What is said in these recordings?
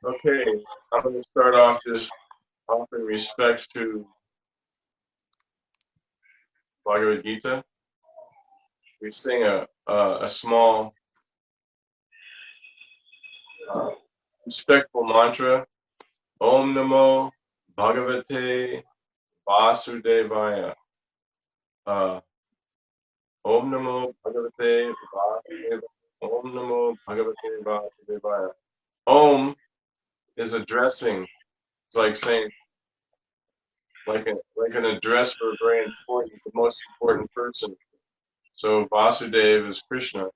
Okay, I'm going to start off just offering respects to Bhagavad Gita. We sing a small respectful mantra. Om Namo Bhagavate Vasudevaya. Uh, Om Namo Bhagavate Vasudevaya. Om Namo Bhagavate Vasudevaya. Om is addressing. It's like saying, like an address for a very important, the most important person. So Vasudeva is Krishna.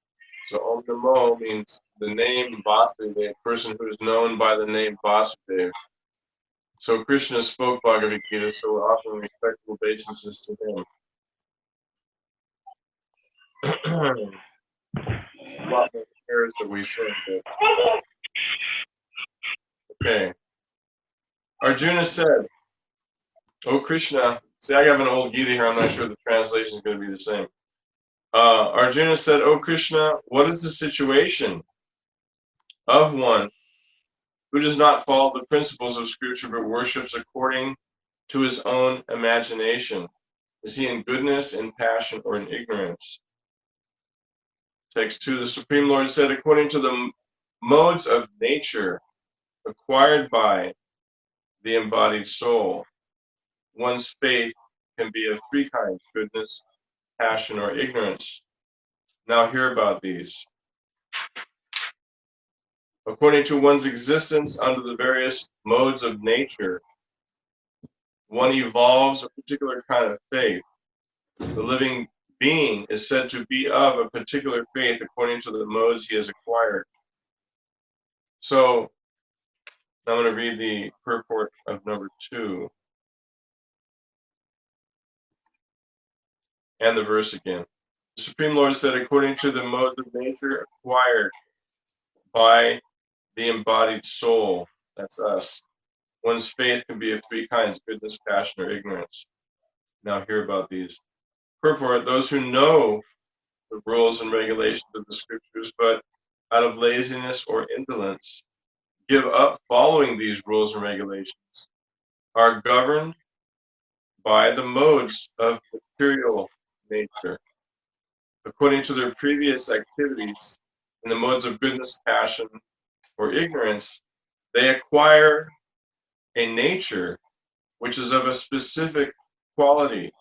So Om Namo means the name Vasudeva, person who is known by the name Vasudeva. So Krishna spoke Bhagavad Gita, so we're offering respectful obeisances to him. A lot more prayers that we said. Okay. Arjuna said, "O Krishna," see, I have an old Gita here. I'm not sure the translation is going to be the same. Arjuna said, "O Krishna, what is the situation of one who does not follow the principles of Scripture but worships according to his own imagination? Is he in goodness, in passion, or in ignorance?" Text 2, the Supreme Lord said, "According to the modes of nature acquired by the embodied soul, one's faith can be of three kinds: goodness, passion, or ignorance. Now hear about these. According to one's existence under the various modes of nature, one evolves a particular kind of faith. The living being is said to be of a particular faith according to the modes he has acquired." So I'm going to read the purport of number 2 and the verse again. The Supreme Lord said, according to the modes of nature acquired by the embodied soul, that's us, one's faith can be of three kinds: goodness, passion, or ignorance. Now hear about these. Purport: those who know the rules and regulations of the scriptures, but out of laziness or indolence give up following these rules and regulations, are governed by the modes of material nature. According to their previous activities in the modes of goodness, passion, or ignorance, they acquire a nature which is of a specific quality.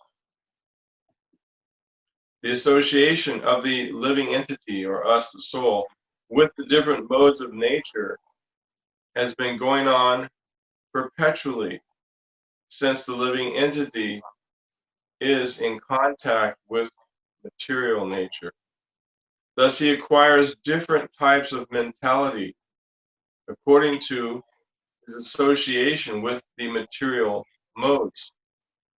The association of the living entity, or us, the soul, with the different modes of nature has been going on perpetually since the living entity is in contact with material nature. Thus, he acquires different types of mentality according to his association with the material modes.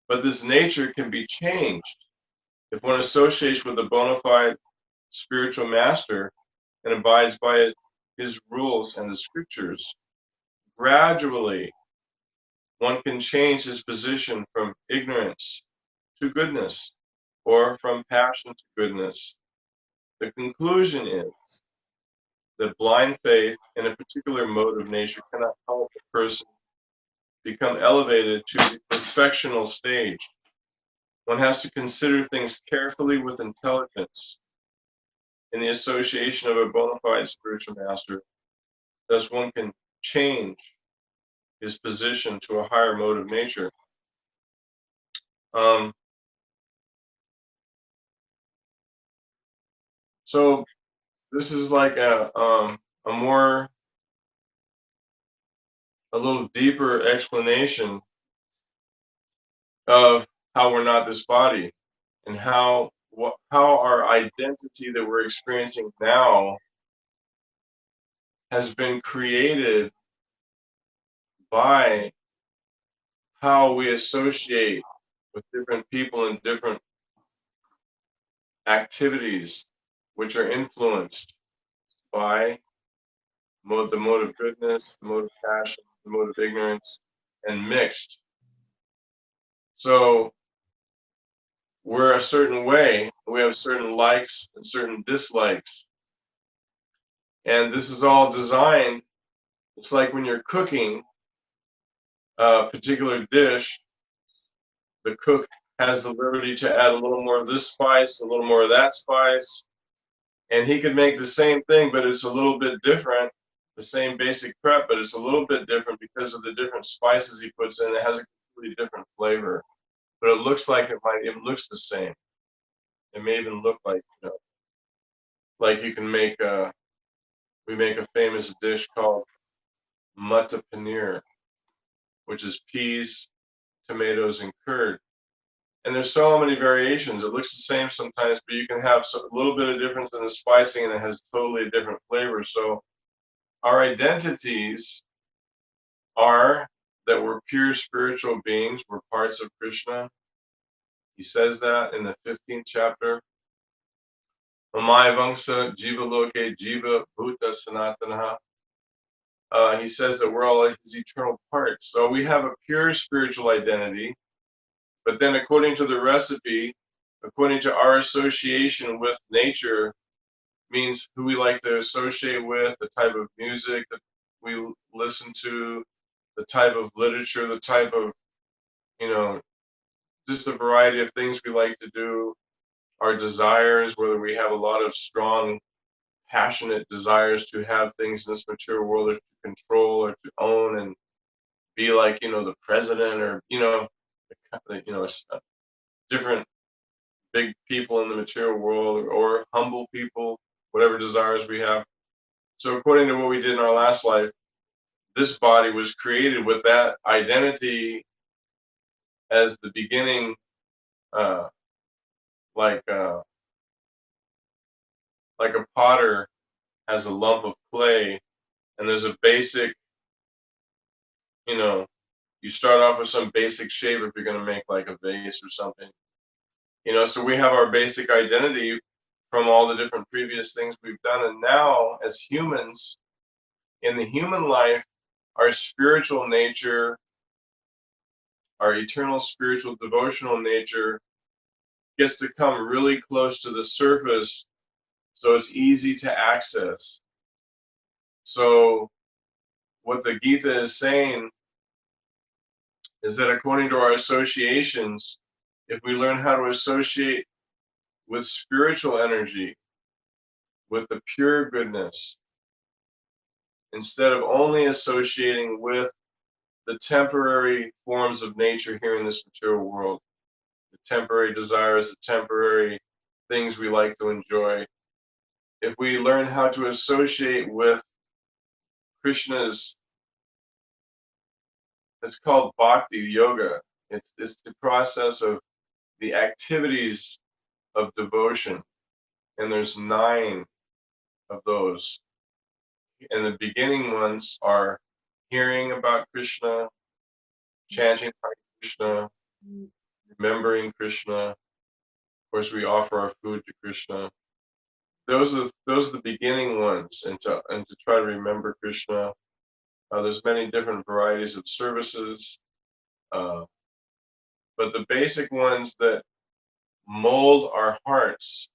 But this nature can be changed if one associates with a bona fide spiritual master and abides by his rules and the scriptures. Gradually, one can change his position from ignorance to goodness, or from passion to goodness. The conclusion is that blind faith in a particular mode of nature cannot help a person become elevated to the perfectional stage. One has to consider things carefully with intelligence in the association of a bona fide spiritual master. Thus, one can change his position to a higher mode of nature. So this is like a little deeper explanation of how we're not this body, and how our identity that we're experiencing now has been created by how we associate with different people and different activities, which are influenced by the mode of goodness, the mode of passion, the mode of ignorance, and mixed. So we're a certain way, we have certain likes and certain dislikes. And this is all designed It's like when you're cooking a particular dish, the cook has the liberty to add a little more of this spice, a little more of that spice, and he could make the same thing, but it's a little bit different. The same basic prep, but it's a little bit different because of the different spices he puts in. It has a completely different flavor, but it looks like it looks the same. It may even look like, like you can make we make a famous dish called mata paneer, which is peas, tomatoes, and curd. And there's so many variations. It looks the same sometimes, but you can have a little bit of difference in the spicing, and it has totally different flavors. So our identities are that we're pure spiritual beings. We're parts of Krishna. He says that in the 15th chapter. Mamaya Vangsa Jiva Loke Jiva Bhuta Sanatana. He says that we're all his eternal parts. So we have a pure spiritual identity. But then according to the recipe, according to our association with nature, means who we like to associate with, the type of music that we listen to, the type of literature, the type of, just a variety of things we like to do, our desires, whether we have a lot of strong, passionate desires to have things in this material world or to control or to own and be like, the president or, different big people in the material world or humble people, whatever desires we have. So according to what we did in our last life, this body was created with that identity as the beginning, like a potter has a lump of clay, and there's a basic, you start off with some basic shape if you're going to make like a vase or something. So we have our basic identity from all the different previous things we've done. And now, as humans, in the human life, our spiritual nature, our eternal spiritual devotional nature gets to come really close to the surface, so it's easy to access. So what the Gita is saying is that according to our associations, if we learn how to associate with spiritual energy, with the pure goodness, instead of only associating with the temporary forms of nature here in this material world, the temporary desires, the temporary things we like to enjoy, if we learn how to associate with Krishna's, it's called bhakti yoga. It's the process of the activities of devotion, and there's 9 of those. And the beginning ones are hearing about Krishna, chanting Hare Krishna, remembering Krishna. Of course, we offer our food to Krishna. Those are the beginning ones, and to try to remember Krishna. There's many different varieties of services, but the basic ones that mold our hearts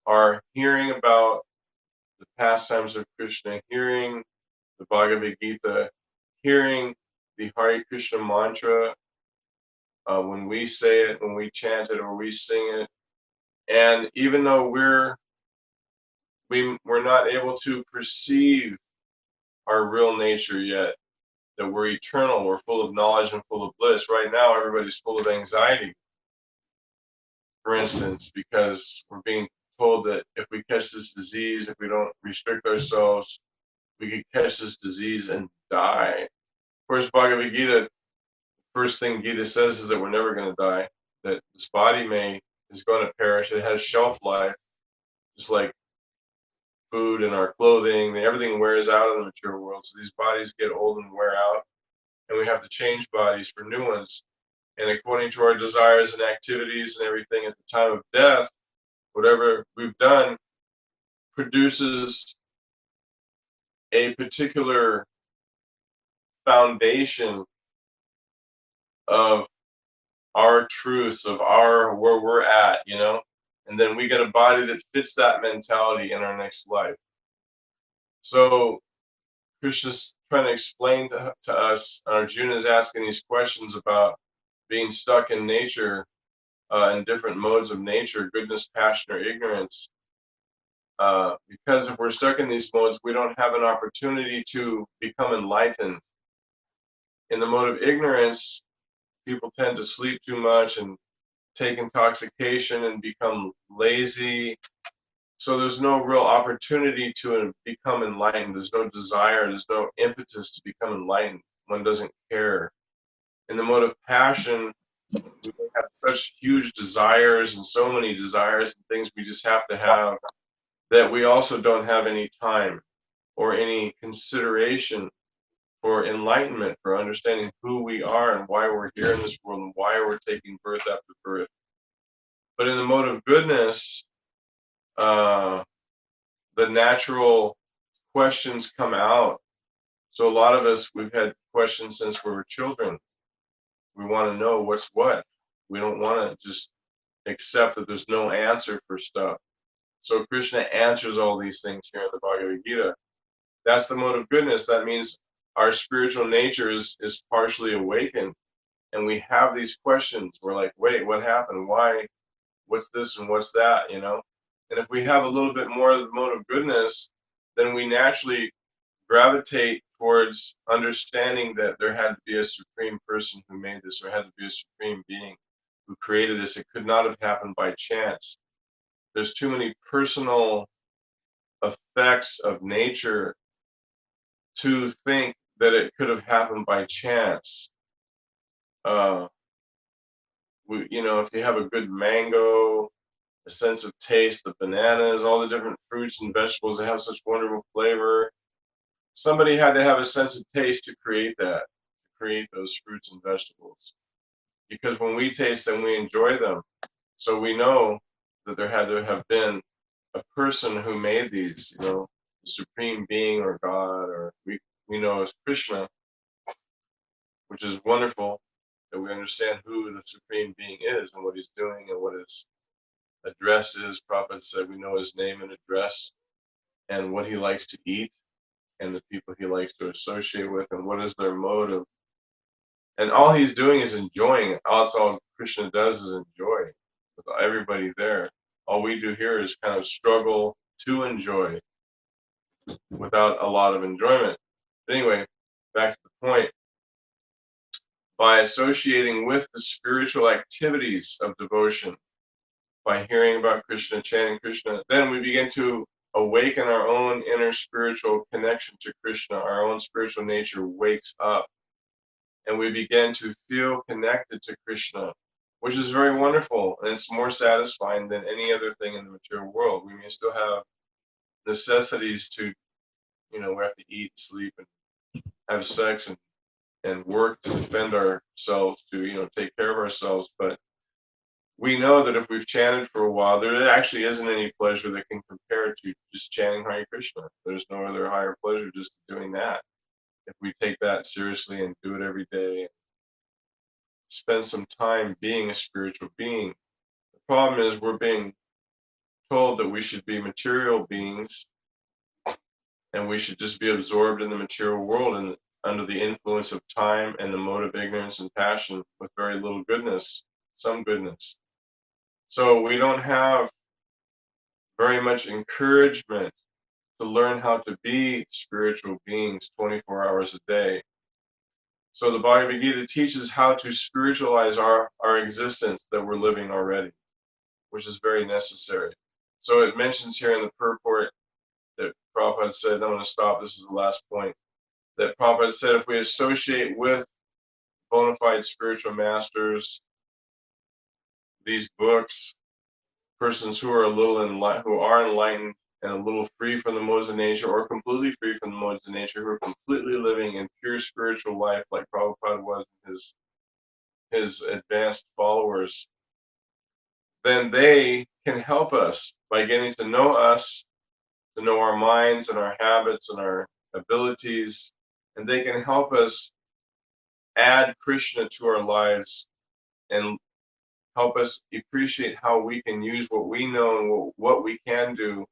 are hearing about the pastimes of Krishna, hearing the Bhagavad Gita, hearing the Hare Krishna mantra when we say it, when we chant it, or we sing it. And even though we're not able to perceive our real nature yet, that we're eternal, we're full of knowledge and full of bliss. Right now, everybody's full of anxiety, for instance, because we're being told that if we catch this disease, if we don't restrict ourselves, we could catch this disease and die. Of course, Bhagavad Gita, first thing Gita says is that we're never going to die, that this body is going to perish. It has shelf life, just like food and our clothing. Everything wears out in the material world. So these bodies get old and wear out, and we have to change bodies for new ones. And according to our desires and activities and everything at the time of death, whatever we've done produces a particular foundation of our truths, of where we're at, and then we get a body that fits that mentality in our next life. So Krishna's trying to explain to us, Arjuna is asking these questions about being stuck in nature, in different modes of nature, goodness, passion, or ignorance. Because if we're stuck in these modes, we don't have an opportunity to become enlightened. In the mode of ignorance, people tend to sleep too much and take intoxication and become lazy. So there's no real opportunity to become enlightened. There's no desire, there's no impetus to become enlightened. One doesn't care. In the mode of passion, we have such huge desires and so many desires and things we just have to have, that we also don't have any time or any consideration for enlightenment, for understanding who we are and why we're here in this world and why we're taking birth after birth. But in the mode of goodness, the natural questions come out. So a lot of us, we've had questions since we were children. We want to know what's what. We don't want to just accept that there's no answer for stuff. So Krishna answers all these things here in the Bhagavad Gita. That's the mode of goodness. That means our spiritual nature is partially awakened. And we have these questions. We're like, wait, what happened? Why? What's this and what's that? You know? And if we have a little bit more of the mode of goodness, then we naturally gravitate towards understanding that there had to be a supreme person who made this, or had to be a supreme being who created this. It could not have happened by chance. There's too many personal effects of nature to think that it could have happened by chance. If you have a good mango, a sense of taste, the bananas, all the different fruits and vegetables that have such wonderful flavor, somebody had to have a sense of taste to create that, to create those fruits and vegetables. Because when we taste them, we enjoy them. So we know that there had to have been a person who made these, the supreme being or God, or we know as Krishna, which is wonderful that we understand who the supreme being is and what he's doing and what his address is. Prabhupada said we know his name and address and what he likes to eat and the people he likes to associate with and what is their motive. And all he's doing is enjoying it. That's all Krishna does is enjoy with everybody there. All we do here is kind of struggle to enjoy without a lot of enjoyment. But anyway, back to the point. By associating with the spiritual activities of devotion, by hearing about Krishna, chanting Krishna, then we begin to awaken our own inner spiritual connection to Krishna. Our own spiritual nature wakes up, and we begin to feel connected to Krishna, which is very wonderful, and it's more satisfying than any other thing in the material world. We may still have necessities to, we have to eat, sleep, and have sex, and work to defend ourselves, to, take care of ourselves. But we know that if we've chanted for a while, there actually isn't any pleasure that can compare to just chanting Hare Krishna. There's no other higher pleasure just doing that. If we take that seriously and do it every day, spend some time being a spiritual being. The problem is we're being told that we should be material beings and we should just be absorbed in the material world and under the influence of time and the mode of ignorance and passion with very little goodness, some goodness. So we don't have very much encouragement to learn how to be spiritual beings 24 hours a day. So the Bhagavad Gita teaches how to spiritualize our existence that we're living already, which is very necessary. So it mentions here in the purport that Prabhupada said, I'm going to stop, this is the last point, that Prabhupada said if we associate with bona fide spiritual masters, these books, persons who are who are enlightened and a little free from the modes of nature, or completely free from the modes of nature, who are completely living in pure spiritual life, like Prabhupada was his advanced followers, then they can help us by getting to know us, to know our minds and our habits and our abilities, and they can help us add Krishna to our lives and help us appreciate how we can use what we know and what we can do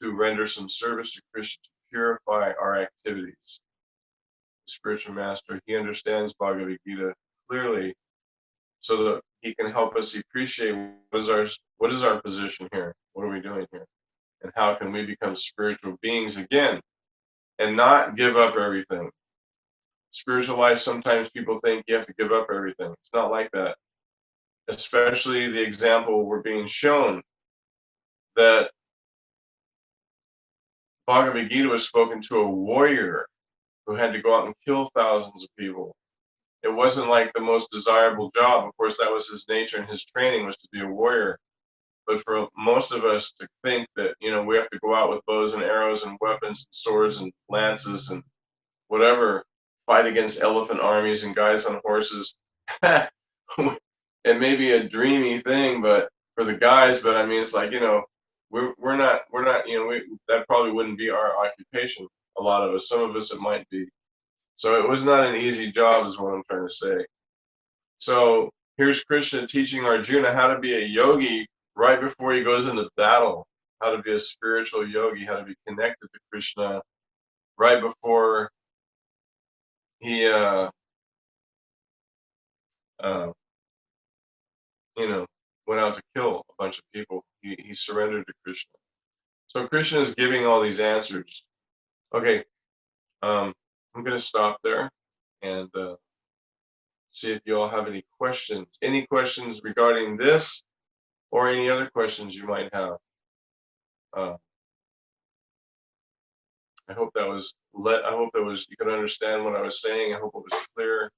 to render some service to Krishna, to purify our activities. spiritual master. He understands Bhagavad Gita clearly, so that he can help us appreciate what is our position here, what are we doing here, and how can we become spiritual beings again and not give up everything. Spiritual life, sometimes people think you have to give up everything. It's not like that. Especially the example we're being shown that Bhagavad Gita was spoken to a warrior who had to go out and kill thousands of people. It wasn't like the most desirable job. Of course, that was his nature and his training was to be a warrior. But for most of us to think that, we have to go out with bows and arrows and weapons and swords and lances and whatever, fight against elephant armies and guys on horses, it may be a dreamy thing, but for the guys, but I mean, it's like, we're not, that probably wouldn't be our occupation. A lot of us, some of us, it might be. So it was not an easy job, is what I'm trying to say. So here's Krishna teaching Arjuna how to be a yogi right before he goes into battle, how to be a spiritual yogi, how to be connected to Krishna right before he, went out to kill a bunch of people. He surrendered to Krishna. So Krishna is giving all these answers. Okay, I'm going to stop there and see if you all have any questions. Any questions regarding this or any other questions you might have. I hope that was you could understand what I was saying. I hope it was clear.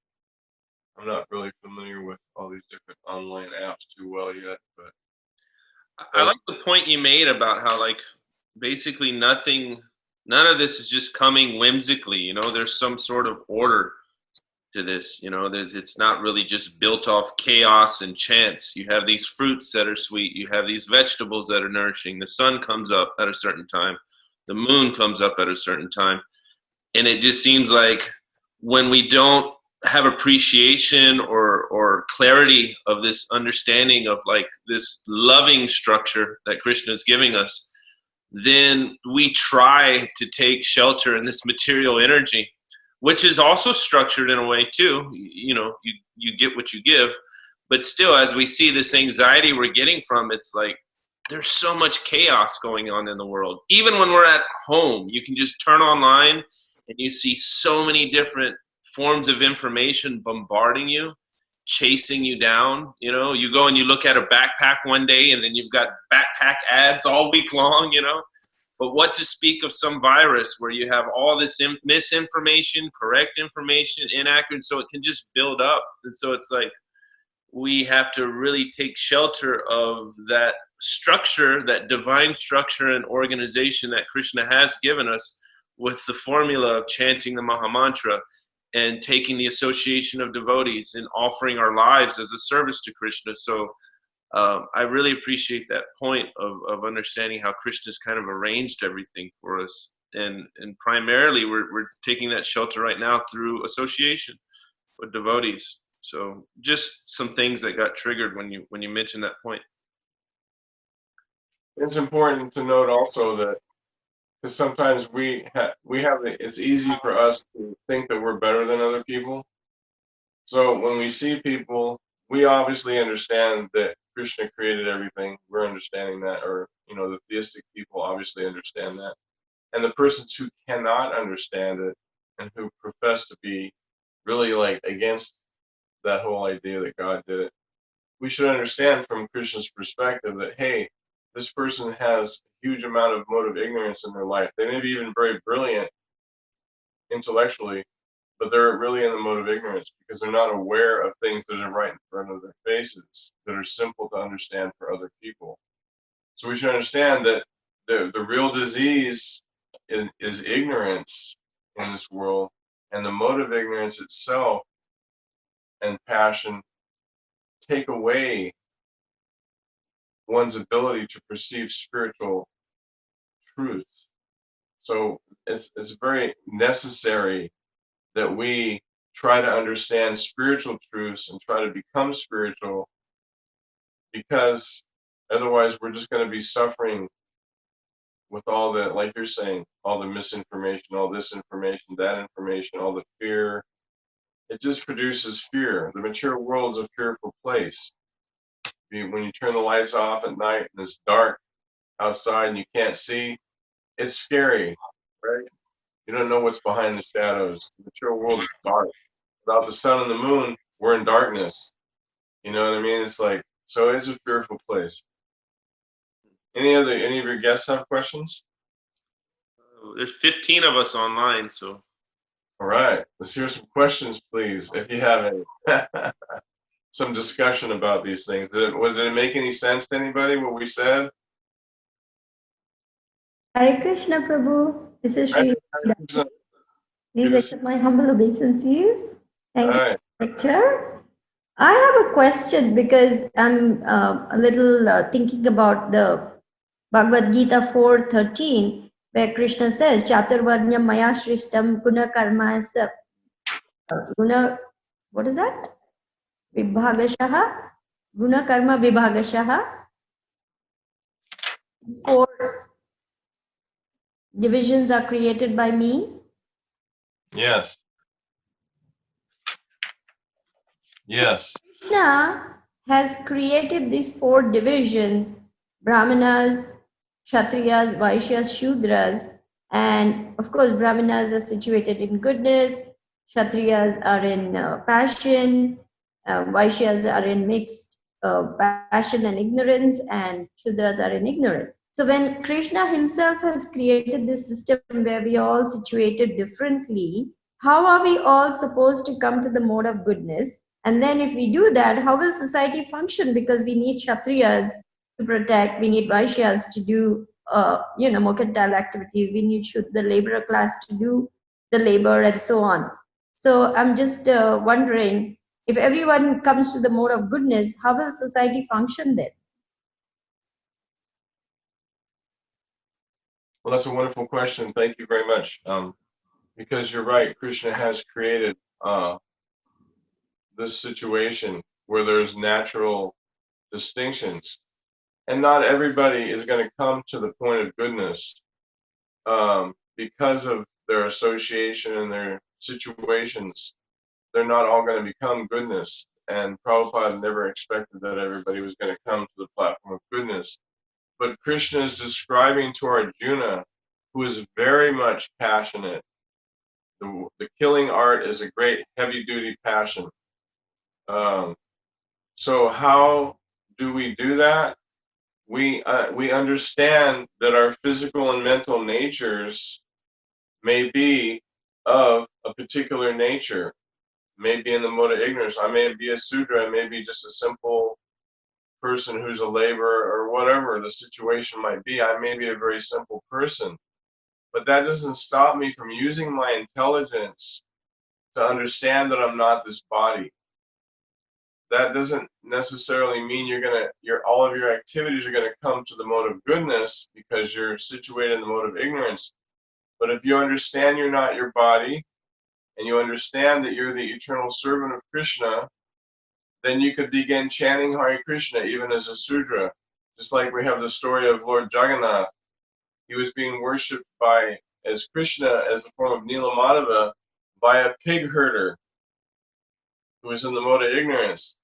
I'm not really familiar with all these different online apps too well yet, but I like the point you made about how, like, basically none of this is just coming whimsically. There's some sort of order to this. It's not really just built off chaos and chance. You have these fruits that are sweet. You have these vegetables that are nourishing. The sun comes up at a certain time. The moon comes up at a certain time. And it just seems like when we don't have appreciation or clarity of this understanding of, like, this loving structure that Krishna is giving us, then we try to take shelter in this material energy, which is also structured in a way too. You get what you give, but still, as we see this anxiety we're getting from, it's like there's so much chaos going on in the world. Even when we're at home, you can just turn online and you see so many different forms of information bombarding you, chasing you down. You go and you look at a backpack one day and then you've got backpack ads all week long, But what to speak of some virus where you have all this misinformation, correct information, inaccurate, so it can just build up. And so it's like we have to really take shelter of that structure, that divine structure and organization that Krishna has given us, with the formula of chanting the Mahamantra and taking the association of devotees and offering our lives as a service to Krishna. So I really appreciate that point of understanding how Krishna's kind of arranged everything for us. And primarily we're taking that shelter right now through association with devotees. So just some things that got triggered when you mentioned that point. it's important to note also that, because sometimes it's easy for us to think that we're better than other people. So when we see people, we obviously understand that Krishna created everything. We're understanding that, or the theistic people obviously understand that. And the persons who cannot understand it and who profess to be really like against that whole idea that God did it, we should understand from Krishna's perspective that, hey, this person has a huge amount of motive ignorance in their life. They may be even very brilliant intellectually, but they're really in the mode of ignorance because they're not aware of things that are right in front of their faces that are simple to understand for other people. So we should understand that the real disease is ignorance in this world, and the mode of ignorance itself and passion take away one's ability to perceive spiritual truth. So it's very necessary that we try to understand spiritual truths and try to become spiritual, because otherwise we're just going to be suffering with all the, like you're saying, all the misinformation, all this information, that information, all the fear. It just produces fear. The mature world is a fearful place. When you turn the lights off at night and it's dark outside and you can't see, it's scary, right? You don't know what's behind the shadows. The mature world is dark. Without the sun and the moon, we're in darkness. You know what I mean? It's like, so it's a fearful place. Any of your guests have questions? There's 15 of us online, so. All right, let's hear some questions, please, if you have any. Some discussion about these things. Did it make any sense to anybody what we said? Hare Krishna, Prabhu. This is Sri. Please accept my humble obeisances. Thank you, lecture. I have a question because I'm a little thinking about the Bhagavad Gita 4:13, where Krishna says, Chaturvarnyam maya shrishtam guna karma guna, what is that? Vibhagashaha, guna karma vibhagashaha. 4 divisions are created by me. Yes. Yes. Krishna has created these 4 divisions: Brahmanas, Kshatriyas, Vaishyas, Shudras, and of course Brahmanas are situated in goodness, Kshatriyas are in passion, Vaishyas are in mixed passion and ignorance, and Shudras are in ignorance. So when Krishna himself has created this system where we are all situated differently, how are we all supposed to come to the mode of goodness? And then if we do that, how will society function? Because we need Kshatriyas to protect, we need Vaishyas to do, mercantile activities, we need the laborer class to do the labor and so on. So I'm just wondering, if everyone comes to the mode of goodness, how will society function then? Well, that's a wonderful question. Thank you very much. Because you're right, Krishna has created this situation where there's natural distinctions. And not everybody is going to come to the point of goodness because of their association and their situations. They're not all going to become goodness. And Prabhupada never expected that everybody was going to come to the platform of goodness. But Krishna is describing to Arjuna, who is very much passionate. The killing art is a great heavy-duty passion. So how do we do that? We understand that our physical and mental natures may be of a particular nature, may be in the mode of ignorance. I may be a Sudra, I may be just a simple person who's a laborer, or whatever the situation might be. I may be a very simple person, but that doesn't stop me from using my intelligence to understand that I'm not this body. That doesn't necessarily mean all of your activities are going to come to the mode of goodness because you're situated in the mode of ignorance. But if you understand you're not your body, and you understand that you're the eternal servant of Krishna, then you could begin chanting Hare Krishna even as a Sudra. Just like we have the story of Lord Jagannath. He was being worshipped as Krishna as the form of Nilamadava by a pig herder who was in the mode of ignorance,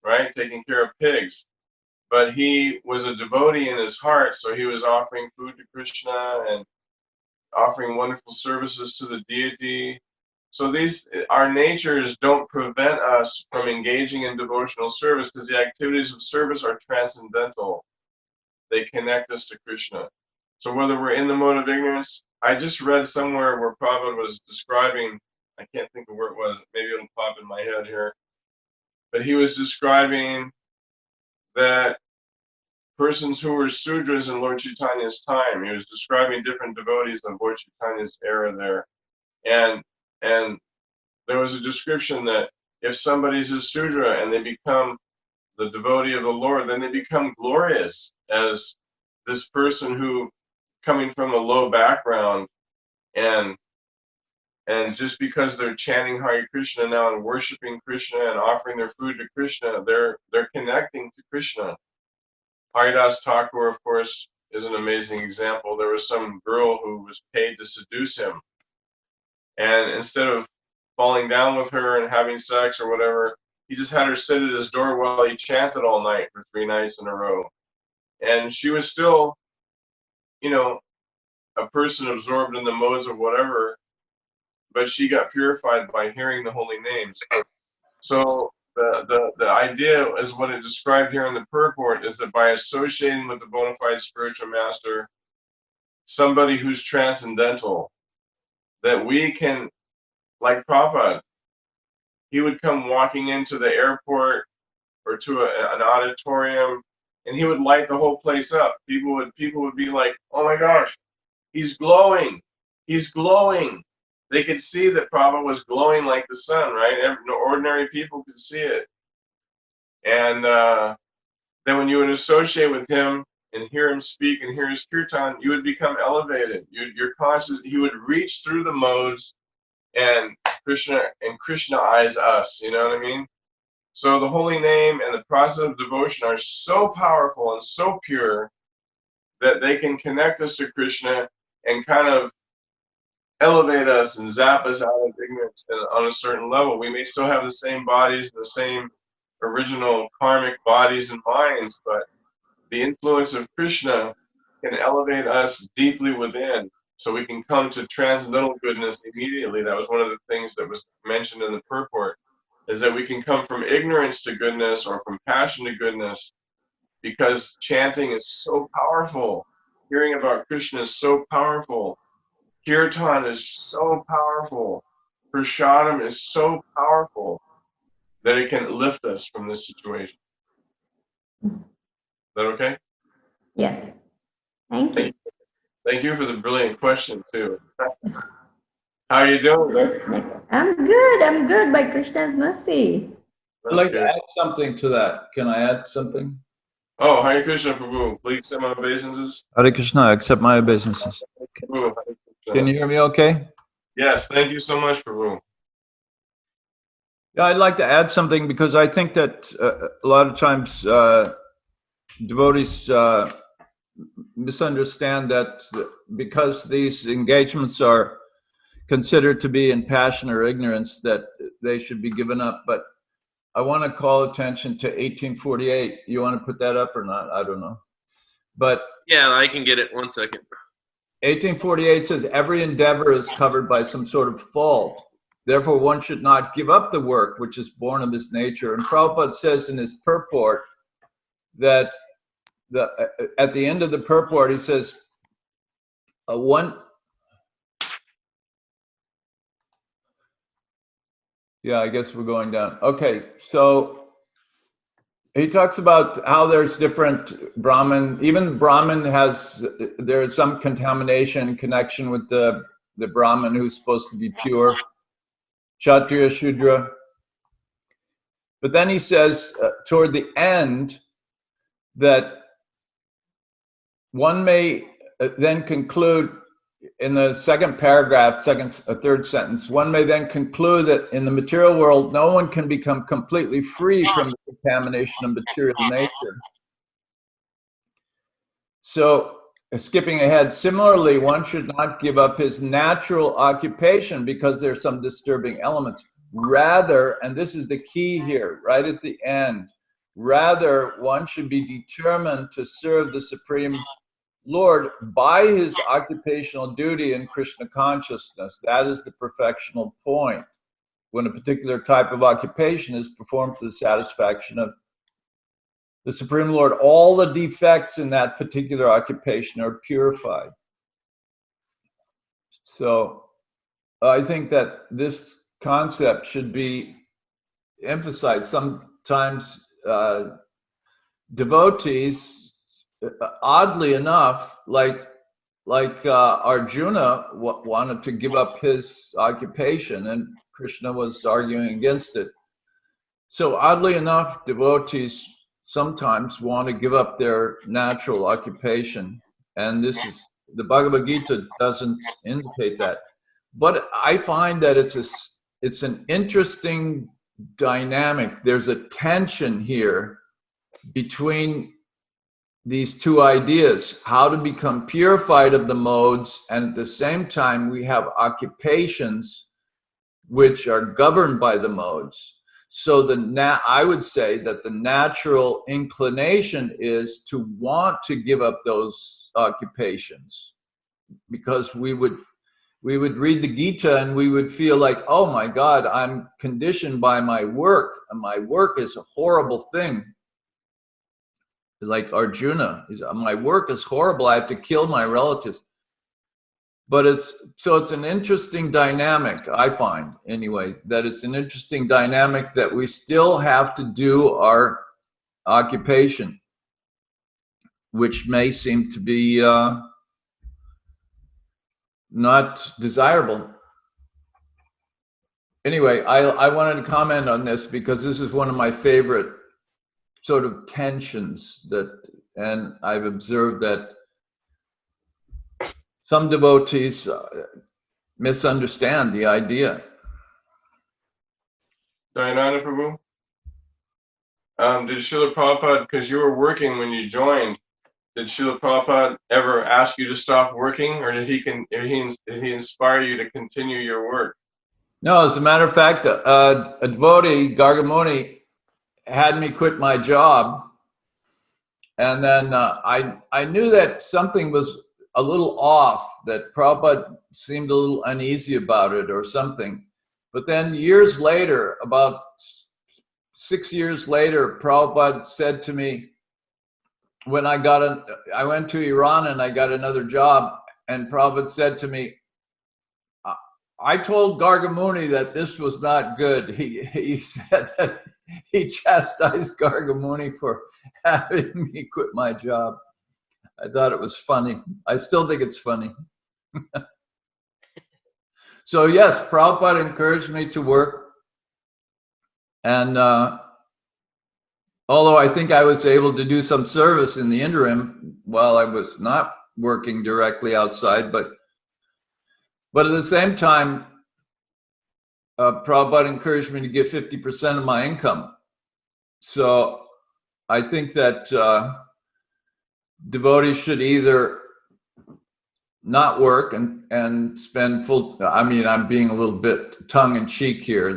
right? Taking care of pigs. But he was a devotee in his heart, so he was offering food to Krishna and offering wonderful services to the deity. So our natures don't prevent us from engaging in devotional service, because the activities of service are transcendental. They connect us to Krishna. So whether we're in the mode of ignorance, I just read somewhere where Prabhupada was describing, I can't think of where it was, maybe it'll pop in my head here, but he was describing that persons who were Sudras in Lord Chaitanya's time, he was describing different devotees of Lord Chaitanya's era there. And there was a description that if somebody's a Sudra and they become the devotee of the Lord, then they become glorious as this person who, coming from a low background, and just because they're chanting Hare Krishna now and worshiping Krishna and offering their food to Krishna, they're connecting to Krishna. Haridas Thakur, of course, is an amazing example. There was some girl who was paid to seduce him. And instead of falling down with her and having sex or whatever, he just had her sit at his door while he chanted all night for 3 nights in a row. And she was still, you know, a person absorbed in the modes of whatever, but she got purified by hearing the holy names. So the idea is what it described here in the purport is that by associating with the bona fide spiritual master, somebody who's transcendental, that we can, like Prabhupada, he would come walking into the airport or to an auditorium, and he would light the whole place up. People would be like, "Oh my gosh, he's glowing! He's glowing!" They could see that Prabhupada was glowing like the sun, right? Ordinary people could see it. And then when you would associate with him and hear him speak and hear his kirtan, you would become elevated. Your conscious, he would reach through the modes, and Krishna eyes us. You know what I mean? So the holy name and the process of devotion are so powerful and so pure that they can connect us to Krishna and kind of elevate us and zap us out of ignorance on a certain level. We may still have the same bodies, the same original karmic bodies and minds, but the influence of Krishna can elevate us deeply within, so we can come to transcendental goodness immediately. That was one of the things that was mentioned in the purport, is that we can come from ignorance to goodness or from passion to goodness, because chanting is so powerful. Hearing about Krishna is so powerful. Kirtan is so powerful. Prasadam is so powerful that it can lift us from this situation. Is that okay? Yes. Thank you. Thank you for the brilliant question, too. How are you doing? I'm good. I'm good by Krishna's mercy. I'd like to add something to that. Can I add something? Oh, Hare Krishna, Prabhu. Please accept my obeisances. Hare Krishna, accept my obeisances. Prabhu, Can you hear me okay? Yes, thank you so much, Prabhu. Yeah, I'd like to add something, because I think that a lot of times devotees misunderstand that because these engagements are considered to be in passion or ignorance, that they should be given up. But I want to call attention to 1848. You want to put that up or not? I don't know. But yeah, I can get it. 1 second. 1848 says every endeavor is covered by some sort of fault. Therefore, one should not give up the work which is born of his nature. And Prabhupada says in his purport that at the end of the purport, he says, yeah, I guess we're going down. Okay, so he talks about how there's different Brahmin, even Brahmin there is some contamination connection with the Brahmin who's supposed to be pure, Kshatriya, Shudra. But then he says toward the end that one may then conclude in the second paragraph, third sentence, one may then conclude that in the material world, no one can become completely free from the contamination of material nature. So, skipping ahead, similarly, one should not give up his natural occupation because there's some disturbing elements. Rather, and this is the key here, right at the end, rather, one should be determined to serve the Supreme Lord by his occupational duty in Krishna consciousness. That is the perfectional point, when a particular type of occupation is performed to the satisfaction of the Supreme Lord. All the defects in that particular occupation are purified. So I think that this concept should be emphasized. Sometimes devotees, oddly enough, like Arjuna wanted to give up his occupation, and Krishna was arguing against it. So oddly enough, devotees sometimes want to give up their natural occupation, and the Bhagavad Gita doesn't indicate that. But I find that it's an interesting dynamic. There's a tension here between these two ideas, how to become purified of the modes, and at the same time we have occupations which are governed by the modes. So I would say that the natural inclination is to want to give up those occupations, because we would read the Gita and we would feel like, oh my God, I'm conditioned by my work, and my work is a horrible thing. Like Arjuna, my work is horrible, I have to kill my relatives. But it's an interesting dynamic, I find, anyway, that it's an interesting dynamic that we still have to do our occupation, which may seem to be not desirable. Anyway, I wanted to comment on this because this is one of my favorite sort of tensions and I've observed that some devotees misunderstand the idea. Dayananda Prabhu? Did Srila Prabhupada, because you were working when you joined, did Srila Prabhupada ever ask you to stop working, or did he inspire you to continue your work? No, as a matter of fact, a devotee, Gargamuni, had me quit my job. And then I knew that something was a little off, that Prabhupada seemed a little uneasy about it or something. But then years later, about 6 years later, Prabhupada said to me, when I went to Iran and I got another job, and Prabhupada said to me, I told Gargamuni that this was not good. He said that he chastised Gargamuni for having me quit my job. I thought it was funny. I still think it's funny. So yes, Prabhupada encouraged me to work. And although I think I was able to do some service in the interim while I was not working directly outside, but at the same time, Prabhupada encouraged me to give 50% of my income. So I think that devotees should either not work and spend I'm being a little bit tongue-in-cheek here.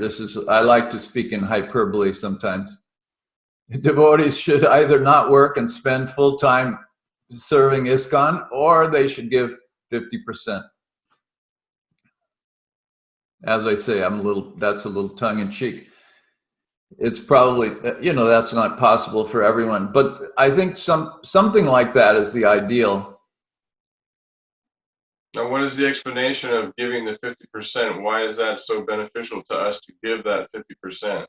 I like to speak in hyperbole sometimes. Devotees should either not work and spend full time serving ISKCON, or they should give 50%. As I say, that's a little tongue-in-cheek. It's probably, that's not possible for everyone, but I think something like that is the ideal. Now, what is the explanation of giving the 50%? Why is that so beneficial to us to give that 50%?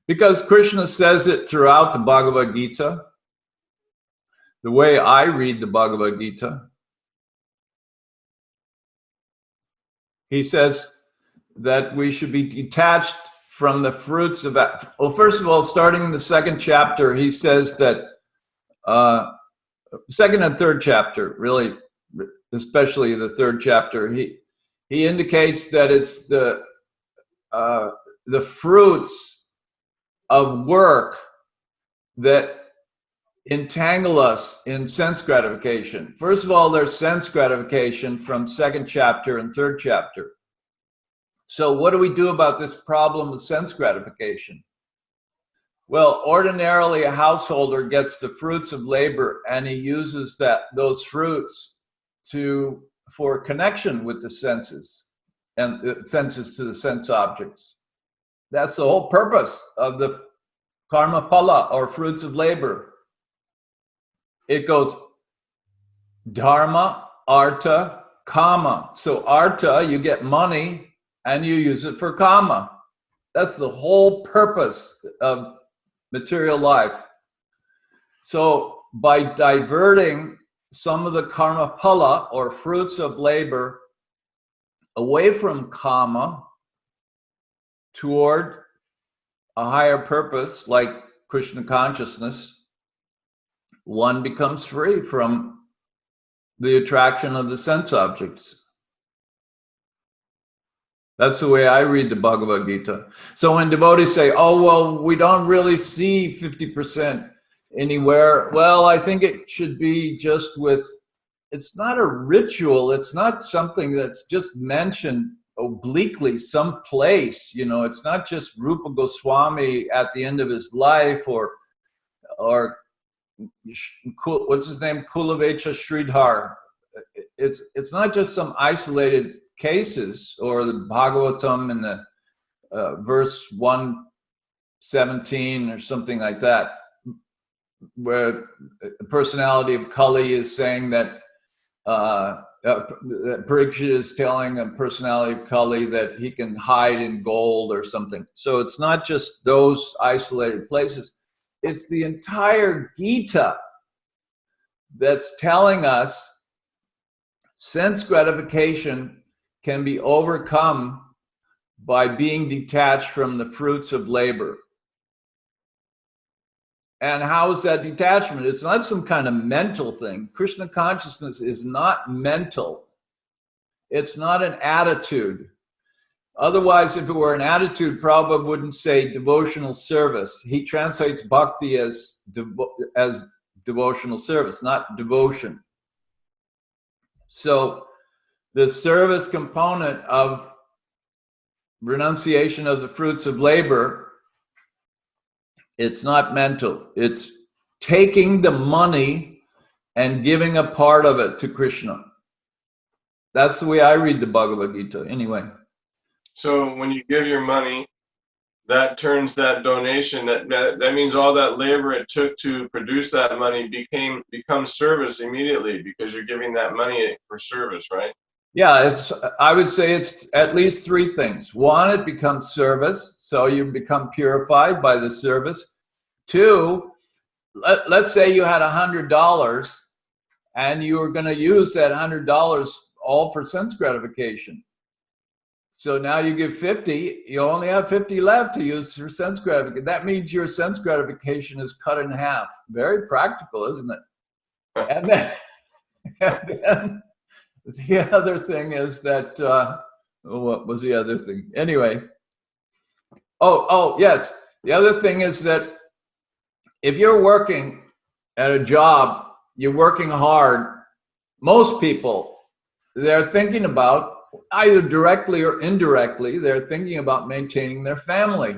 Because Krishna says it throughout the Bhagavad Gita. The way I read the Bhagavad Gita, he says that we should be detached from the fruits of, well, first of all, starting in the second chapter, he says that, second and third chapter, really, especially the third chapter, he indicates that it's the fruits of work that entangle us in sense gratification. First of all, there's sense gratification from second chapter and third chapter. So what do we do about this problem of sense gratification? Well, ordinarily a householder gets the fruits of labor and he uses those fruits for connection with the senses and the senses to the sense objects. That's the whole purpose of the karma phala, or fruits of labor. It goes dharma, artha, kama. So artha, you get money and you use it for kama. That's the whole purpose of material life. So by diverting some of the karma phala, or fruits of labor, away from kama toward a higher purpose like Krishna consciousness, one becomes free from the attraction of the sense objects. That's the way I read the Bhagavad Gita. So when devotees say, oh, well, we don't really see 50%, anywhere. Well, I think it should be just with, it's not a ritual. It's not something that's just mentioned obliquely someplace. You know, it's not just Rupa Goswami at the end of his life, or what's his name, Kulavecha Sridhar. It's not just some isolated cases, or the Bhagavatam in the verse 117 or something like that, where the personality of Kali is saying that Parikshit is telling a personality of Kali that he can hide in gold or something. So it's not just those isolated places. It's the entire Gita that's telling us sense gratification can be overcome by being detached from the fruits of labor. And how is that detachment? It's not some kind of mental thing. Krishna consciousness is not mental. It's not an attitude. Otherwise, if it were an attitude, Prabhupada wouldn't say devotional service. He translates bhakti as devotional service, not devotion. So the service component of renunciation of the fruits of labor, it's not mental. It's taking the money and giving a part of it to Krishna. That's the way I read the Bhagavad Gita, anyway. So when you give your money, that turns that donation, that means all that labor it took to produce that money becomes service immediately, because you're giving that money for service, right? Yeah, I would say it's at least three things. One, it becomes service, so you become purified by the service. Two, let's say you had $100 and you were going to use that $100 all for sense gratification. So now you give 50, you only have 50 left to use for sense gratification. That means your sense gratification is cut in half. Very practical, isn't it? And then the other thing is that, what was the other thing? Anyway, oh, yes. The other thing is that if you're working at a job, you're working hard, most people, they're thinking about, either directly or indirectly, they're thinking about maintaining their family.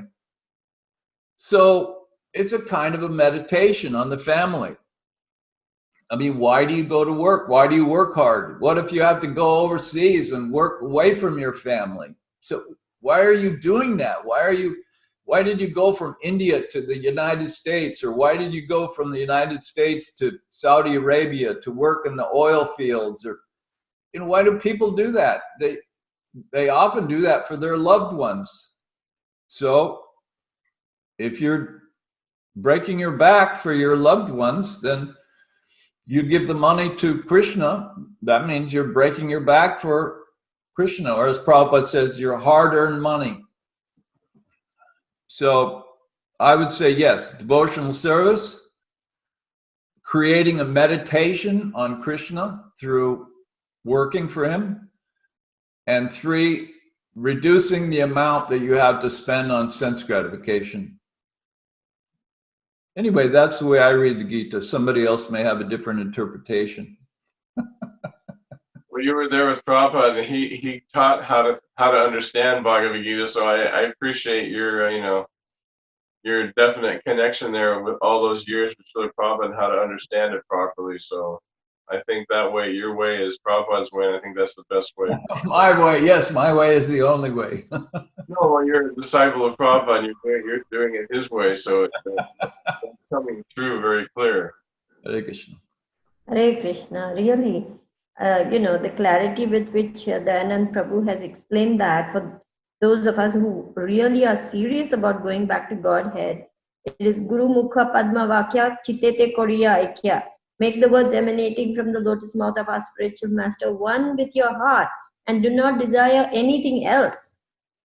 So it's a kind of a meditation on the family. I mean, why do you go to work? Why do you work hard? What if you have to go overseas and work away from your family? So why are you doing that? Why did you go from India to the United States? Or why did you go from the United States to Saudi Arabia to work in the oil fields? Or, you know, why do people do that? They often do that for their loved ones. So if you're breaking your back for your loved ones, then you give the money to Krishna. That means you're breaking your back for Krishna, or as Prabhupada says, your hard-earned money. So I would say yes, devotional service, creating a meditation on Krishna through working for him, and 3, reducing the amount that you have to spend on sense gratification. Anyway, that's the way I read the Gita. Somebody else may have a different interpretation. Well, you were there with Prabhupada, and he taught how to understand Bhagavad Gita. So I appreciate your your definite connection there with all those years with Srila Prabhupada and how to understand it properly. So I think that way, your way is Prabhupada's way, and I think that's the best way. My way, yes, my way is the only way. No, well, you're a disciple of Prabhupada, and you're doing it his way, so it's coming through very clear. Hare Krishna. Hare Krishna. Really, the clarity with which Dayanand Prabhu has explained that, for those of us who really are serious about going back to Godhead, it is Guru Mukha Padma Vakya Chitete Koriya Aikya. Make the words emanating from the lotus mouth of our spiritual master one with your heart, and do not desire anything else.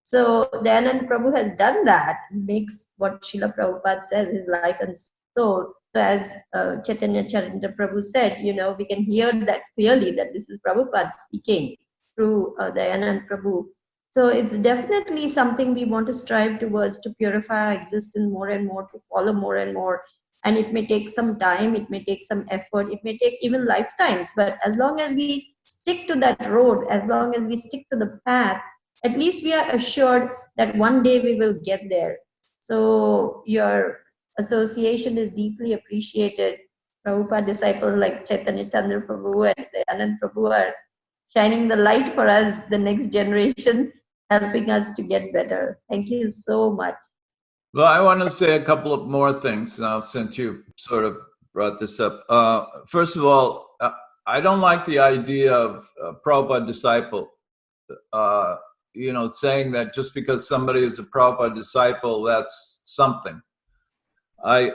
So Dayanand Prabhu has done that. He makes what Srila Prabhupada says, his life and soul. So as Caitanya Charindra Prabhu said, we can hear that clearly, that this is Prabhupada speaking through Dayanand Prabhu. So it's definitely something we want to strive towards, to purify our existence more and more, to follow more and more And it may take some time, it may take some effort, it may take even lifetimes. But as long as we stick to that road, as long as we stick to the path, at least we are assured that one day we will get there. So your association is deeply appreciated. Prabhupada disciples like Chaitanya Chandra Prabhu and Anand Prabhu are shining the light for us, the next generation, helping us to get better. Thank you so much. Well, I want to say a couple of more things now, since you sort of brought this up. First of all, I don't like the idea of Prabhupada disciple. Saying that just because somebody is a Prabhupada disciple, that's something. I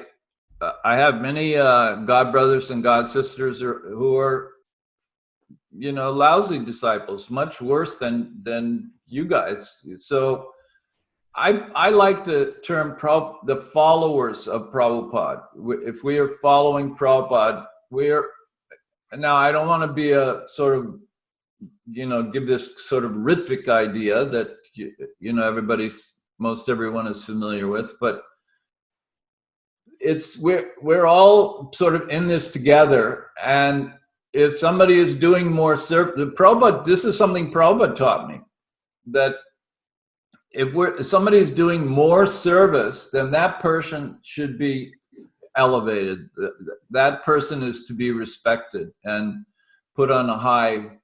have many God brothers and God sisters who are, lousy disciples, much worse than you guys. So I like the term the followers of Prabhupada. If we are following Prabhupada, now I don't want to be a sort of, give this sort of Ritvik idea that, most everyone is familiar with, but we're all sort of in this together. And if somebody is doing more Prabhupada, this is something Prabhupada taught me, that if somebody is doing more service, then that person should be elevated. That person is to be respected and put on a high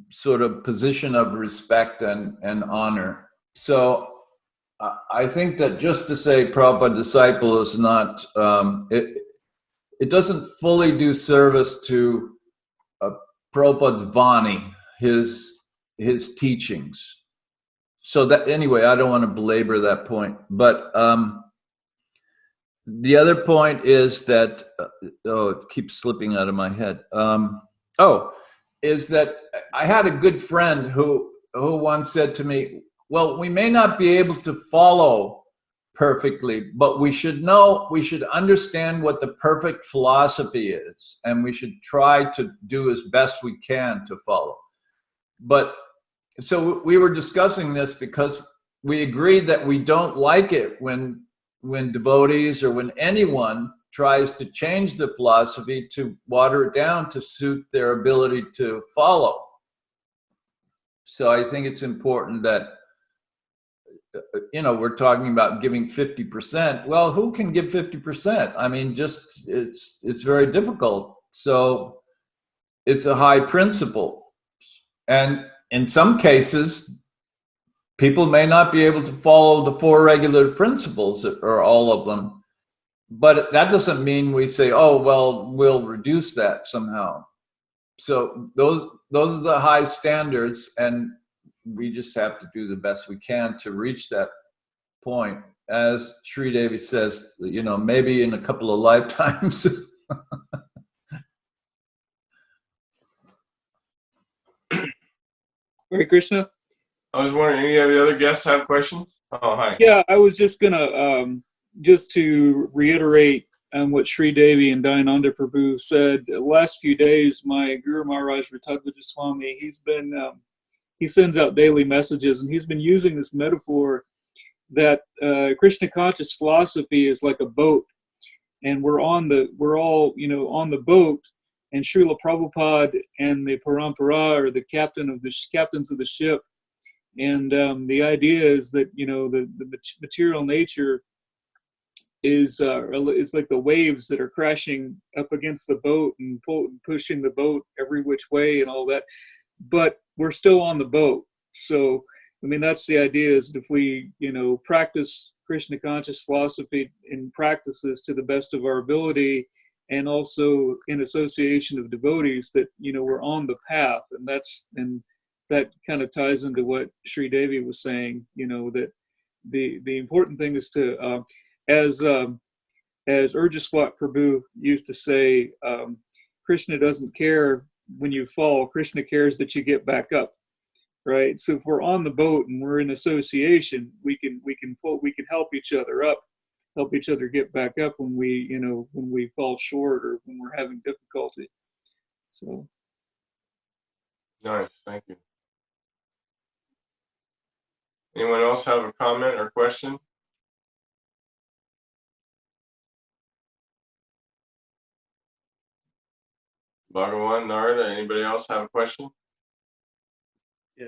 sort of position of respect and honor. So I think that just to say Prabhupada disciple is not, it doesn't fully do service to Prabhupada's Vani, his teachings. So that, anyway, I don't want to belabor that point. But the other point is that, it keeps slipping out of my head. Is that I had a good friend who once said to me, well, we may not be able to follow perfectly, but we should understand what the perfect philosophy is, and we should try to do as best we can to follow. But so we were discussing this because we agreed that we don't like it when devotees or when anyone tries to change the philosophy to water it down to suit their ability to follow. So I think it's important that, we're talking about giving 50%. Well, who can give 50%? I mean, it's very difficult. So it's a high principle. And in some cases, people may not be able to follow the 4 regular principles or all of them. But that doesn't mean we say, oh, well, we'll reduce that somehow. So those are the high standards, and we just have to do the best we can to reach that point. As Sri Devi says, maybe in a couple of lifetimes. Hare Krishna. I was wondering, any of the other guests have questions? Oh, hi. Yeah, I was just gonna just to reiterate what Sri Devi and Dayananda Prabhu said. The last few days, my Guru Maharaj Ritadvaja Swami, he sends out daily messages, and he's been using this metaphor that Krishna conscious philosophy is like a boat, and we're all on the boat, and Srila Prabhupada and the Parampara are the captains of the ship. And the idea is that the material nature is like the waves that are crashing up against the boat and pushing the boat every which way and all that, but we're still on the boat. So I mean, that's the idea, is if we practice Krishna conscious philosophy in practices to the best of our ability, and also in association of devotees, that we're on the path. And that kind of ties into what Sri Devi was saying, that the important thing is to, as Urjaswat Prabhu used to say, Krishna doesn't care when you fall, Krishna cares that you get back up, right? So if we're on the boat and we're in association, we can help each other up, help each other get back up when we fall short or when we're having difficulty. So Nice, thank you. Anyone else have a comment or question? Bhagawan, Narada, anybody else have a question? Yeah.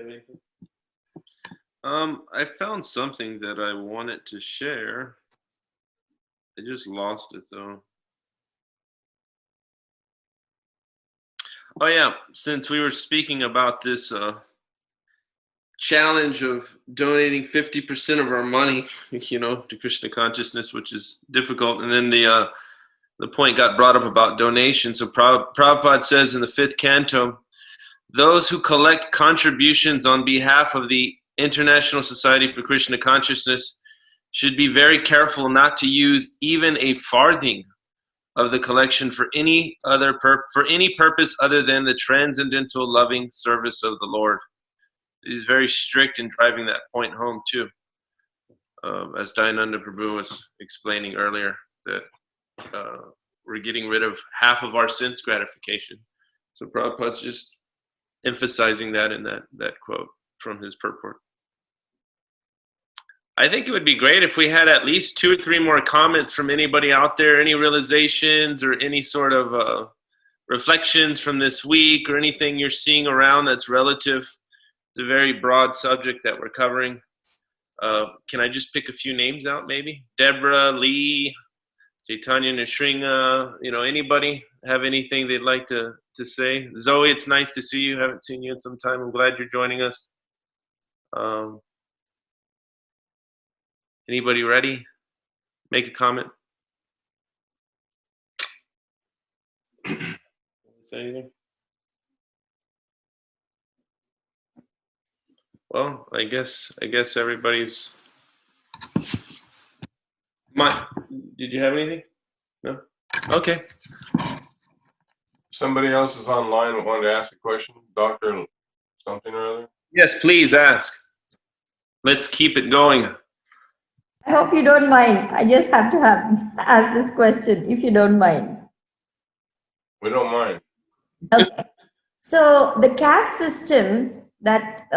I found something that I wanted to share. I just lost it though. Oh yeah, since we were speaking about this challenge of donating 50% of our money, to Krishna consciousness, which is difficult, and then the point got brought up about donations. So Prabhupada says in the 5th canto, those who collect contributions on behalf of the International Society for Krishna Consciousness should be very careful not to use even a farthing of the collection for any purpose other than the transcendental loving service of the Lord. He's very strict in driving that point home too, as Dayananda Prabhu was explaining earlier, that we're getting rid of half of our sense gratification. So Prabhupada's just emphasizing that in that quote from his purport. I think it would be great if we had at least 2 or 3 more comments from anybody out there, any realizations or any sort of reflections from this week or anything you're seeing around that's relative. It's a very broad subject that we're covering. Can I just pick a few names out maybe? Deborah, Lee, Caitanya, Nishringa, anybody have anything they'd like to say? Zoe, it's nice to see you. Haven't seen you in some time. I'm glad you're joining us. Anybody ready? Make a comment? Say anything? Well, I guess everybody's. Did you have anything? No? Okay. Somebody else is online that wanted to ask a question, Doctor something or other. Yes, please ask. Let's keep it going. I hope you don't mind. I just have to ask this question, if you don't mind. We don't mind. Okay. So the caste system that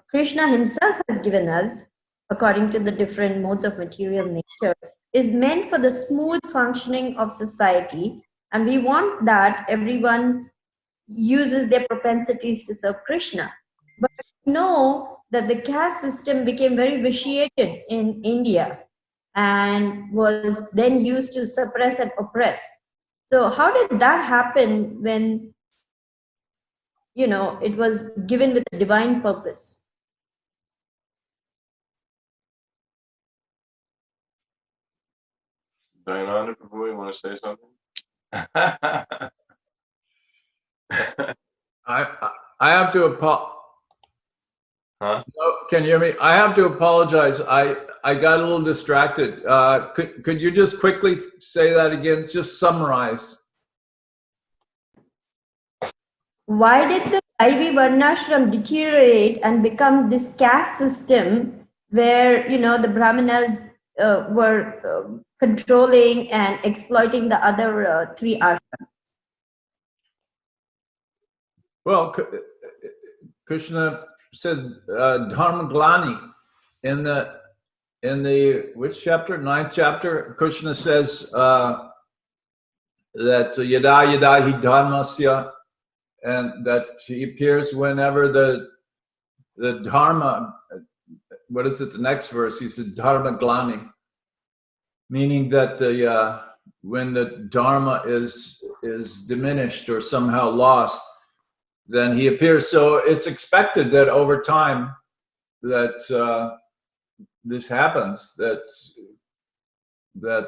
Krishna himself has given us, according to the different modes of material nature, is meant for the smooth functioning of society, and we want that everyone uses their propensities to serve Krishna. But we know that the caste system became very vitiated in India and was then used to suppress and oppress. So how did that happen when it was given with a divine purpose? Dayananda Prabhu, you want to say something? I have to Huh? Can you hear me? I have to apologize. I got a little distracted. Could you just quickly say that again? Just summarize. Why did the Daivi Varnashram deteriorate and become this caste system where, the Brahmanas were controlling and exploiting the other 3 ashrams? Well, Krishna said dharma glani in the which chapter? 9th chapter. Krishna says that yada yada hi dharmasya, and that he appears whenever the dharma. What is it? The next verse, he said dharma glani, meaning that when the dharma is diminished or somehow lost, then he appears. So it's expected that over time that this happens, that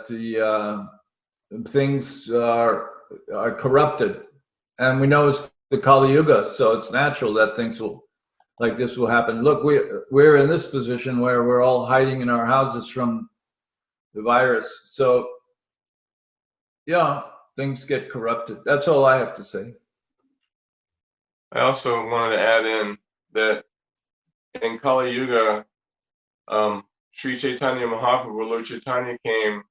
the things are corrupted, and we know it's the Kali Yuga, so it's natural that things like this will happen. Look, we're in this position where we're all hiding in our houses from the virus. So yeah, things get corrupted. That's all I have to say. I also wanted to add in that in Kali Yuga, Sri Chaitanya Mahaprabhu, Lord Chaitanya came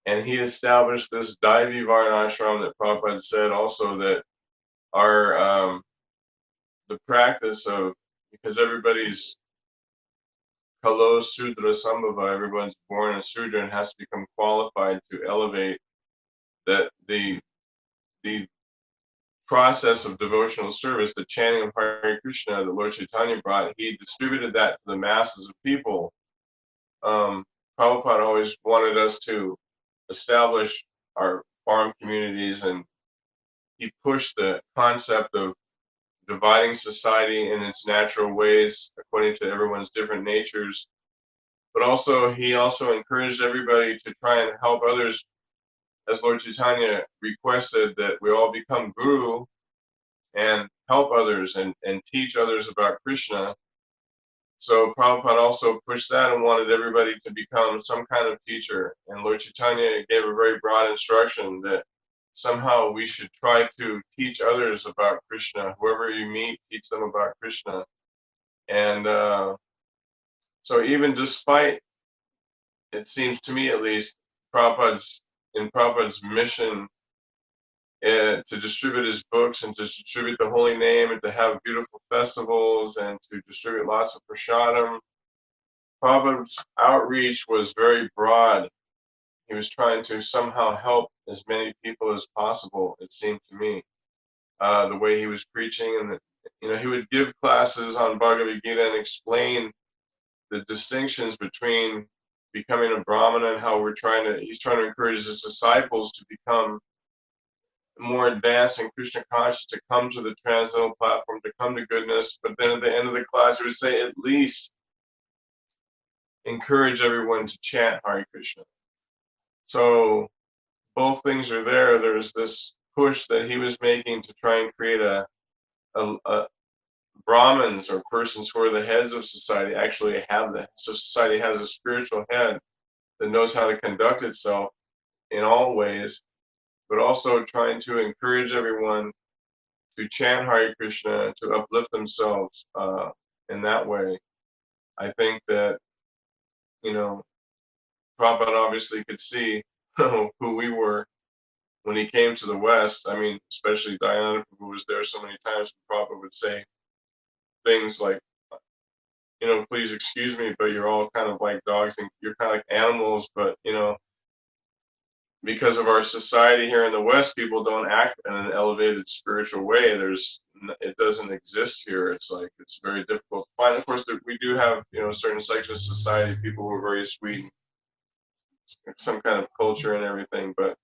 and he established this Daivi Varnashram that Prabhupada said also that our the practice of, because everybody's Kalo Sudra Sambhava, everyone's born a Sudra and has to become qualified to elevate, that the process of devotional service, the chanting of Hare Krishna that Lord Chaitanya brought, he distributed that to the masses of people. Prabhupada always wanted us to establish our farm communities, and he pushed the concept of dividing society in its natural ways according to everyone's different natures. But also, he also encouraged everybody to try and help others, as Lord Chaitanya requested that we all become guru and help others and teach others about Krishna. So Prabhupada also pushed that and wanted everybody to become some kind of teacher. And Lord Chaitanya gave a very broad instruction that somehow we should try to teach others about Krishna. Whoever you meet, teach them about Krishna. And so even despite, it seems to me at least, Prabhupada's mission to distribute his books and to distribute the holy name and to have beautiful festivals and to distribute lots of prasadam, Prabhupada's outreach was very broad. He was trying to somehow help as many people as possible, it seemed to me. The way he was preaching, and he would give classes on Bhagavad Gita and explain the distinctions between becoming a Brahmana and how he's trying to encourage his disciples to become more advanced in Krishna consciousness, to come to the transcendental platform, to come to goodness. But then at the end of the class, he would say, at least encourage everyone to chant Hare Krishna. So both things are there. There's this push that he was making to try and create a Brahmins, or persons who are the heads of society, actually have that. So society has a spiritual head that knows how to conduct itself in all ways, but also trying to encourage everyone to chant Hare Krishna, to uplift themselves in that way. I think that, Prabhupada obviously could see who we were when he came to the West. I mean, especially Dayananda, who was there so many times, Prabhupada would say things like, please excuse me, but you're all kind of like dogs and you're kind of like animals, but, because of our society here in the West, people don't act in an elevated spiritual way. It doesn't exist here. It's very difficult to find. Of course, we do have, certain sections of society, people who are very sweet, some kind of culture and everything. But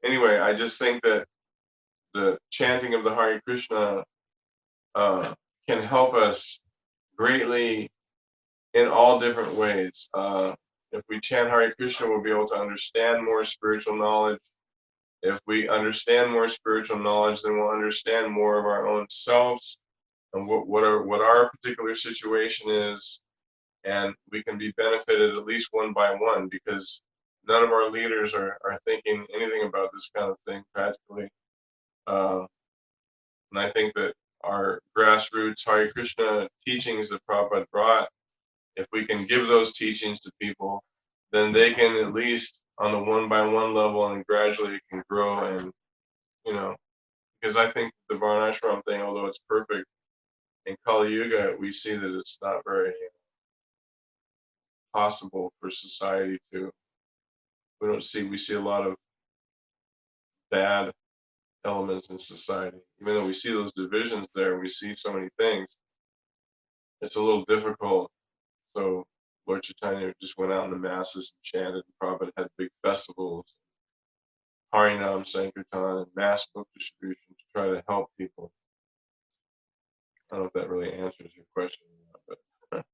anyway, I just think that the chanting of the Hare Krishna can help us greatly in all different ways. If we chant Hare Krishna, we'll be able to understand more spiritual knowledge. If we understand more spiritual knowledge, then we'll understand more of our own selves and what our particular situation is, and we can be benefited at least one by one, because none of our leaders are thinking anything about this kind of thing practically. And I think that our grassroots Hare Krishna teachings that Prabhupada brought, if we can give those teachings to people, then they can at least on the one-by-one level, and gradually it can grow. And, because I think the Varnashram thing, although it's perfect, in Kali Yuga, we see that it's not very possible for society to, we see a lot of bad elements in society. Even though we see those divisions there, we see so many things, it's a little difficult. So Lord Chaitanya just went out in the masses and chanted, and Prabhupada had big festivals, Harinam Sankirtan, and mass book distribution to try to help people. I don't know if that really answers your question or not, but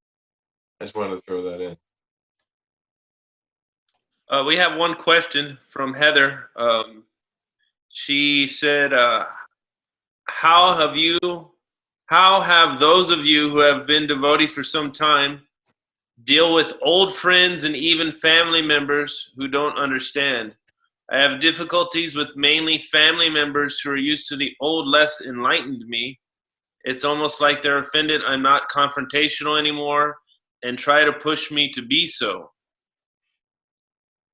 I just wanted to throw that in. We have one question from Heather. She said, how have those of you who have been devotees for some time deal with old friends and even family members who don't understand? I have difficulties with mainly family members who are used to the old, less enlightened me. It's almost like they're offended I'm not confrontational anymore and try to push me to be so.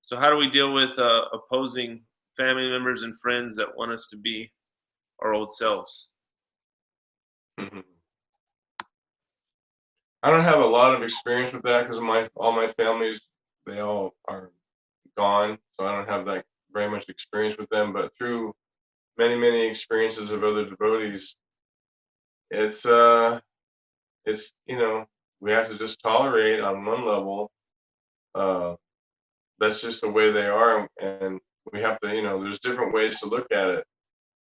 So how do we deal with opposing family members and friends that want us to be our old selves? Mm-hmm. I don't have a lot of experience with that because all my families, they all are gone, so I don't have that very much experience with them. But through many experiences of other devotees, it's we have to just tolerate on one level. That's just the way they are, and we have to, there's different ways to look at it.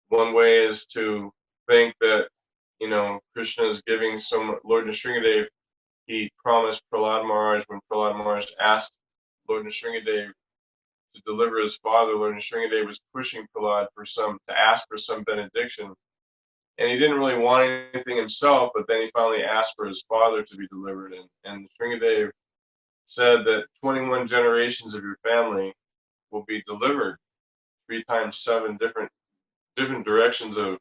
One way is to think that, Krishna is giving so much. Lord Nrsingadev, he promised Prahlad Maharaj, when Prahlad Maharaj asked Lord Nrsingadev to deliver his father, Lord Nrsingadev was pushing Prahlad to ask for some benediction. And he didn't really want anything himself, but then he finally asked for his father to be delivered. And Nrsingadev said that 21 generations of your family will be delivered, 3 times 7 different directions of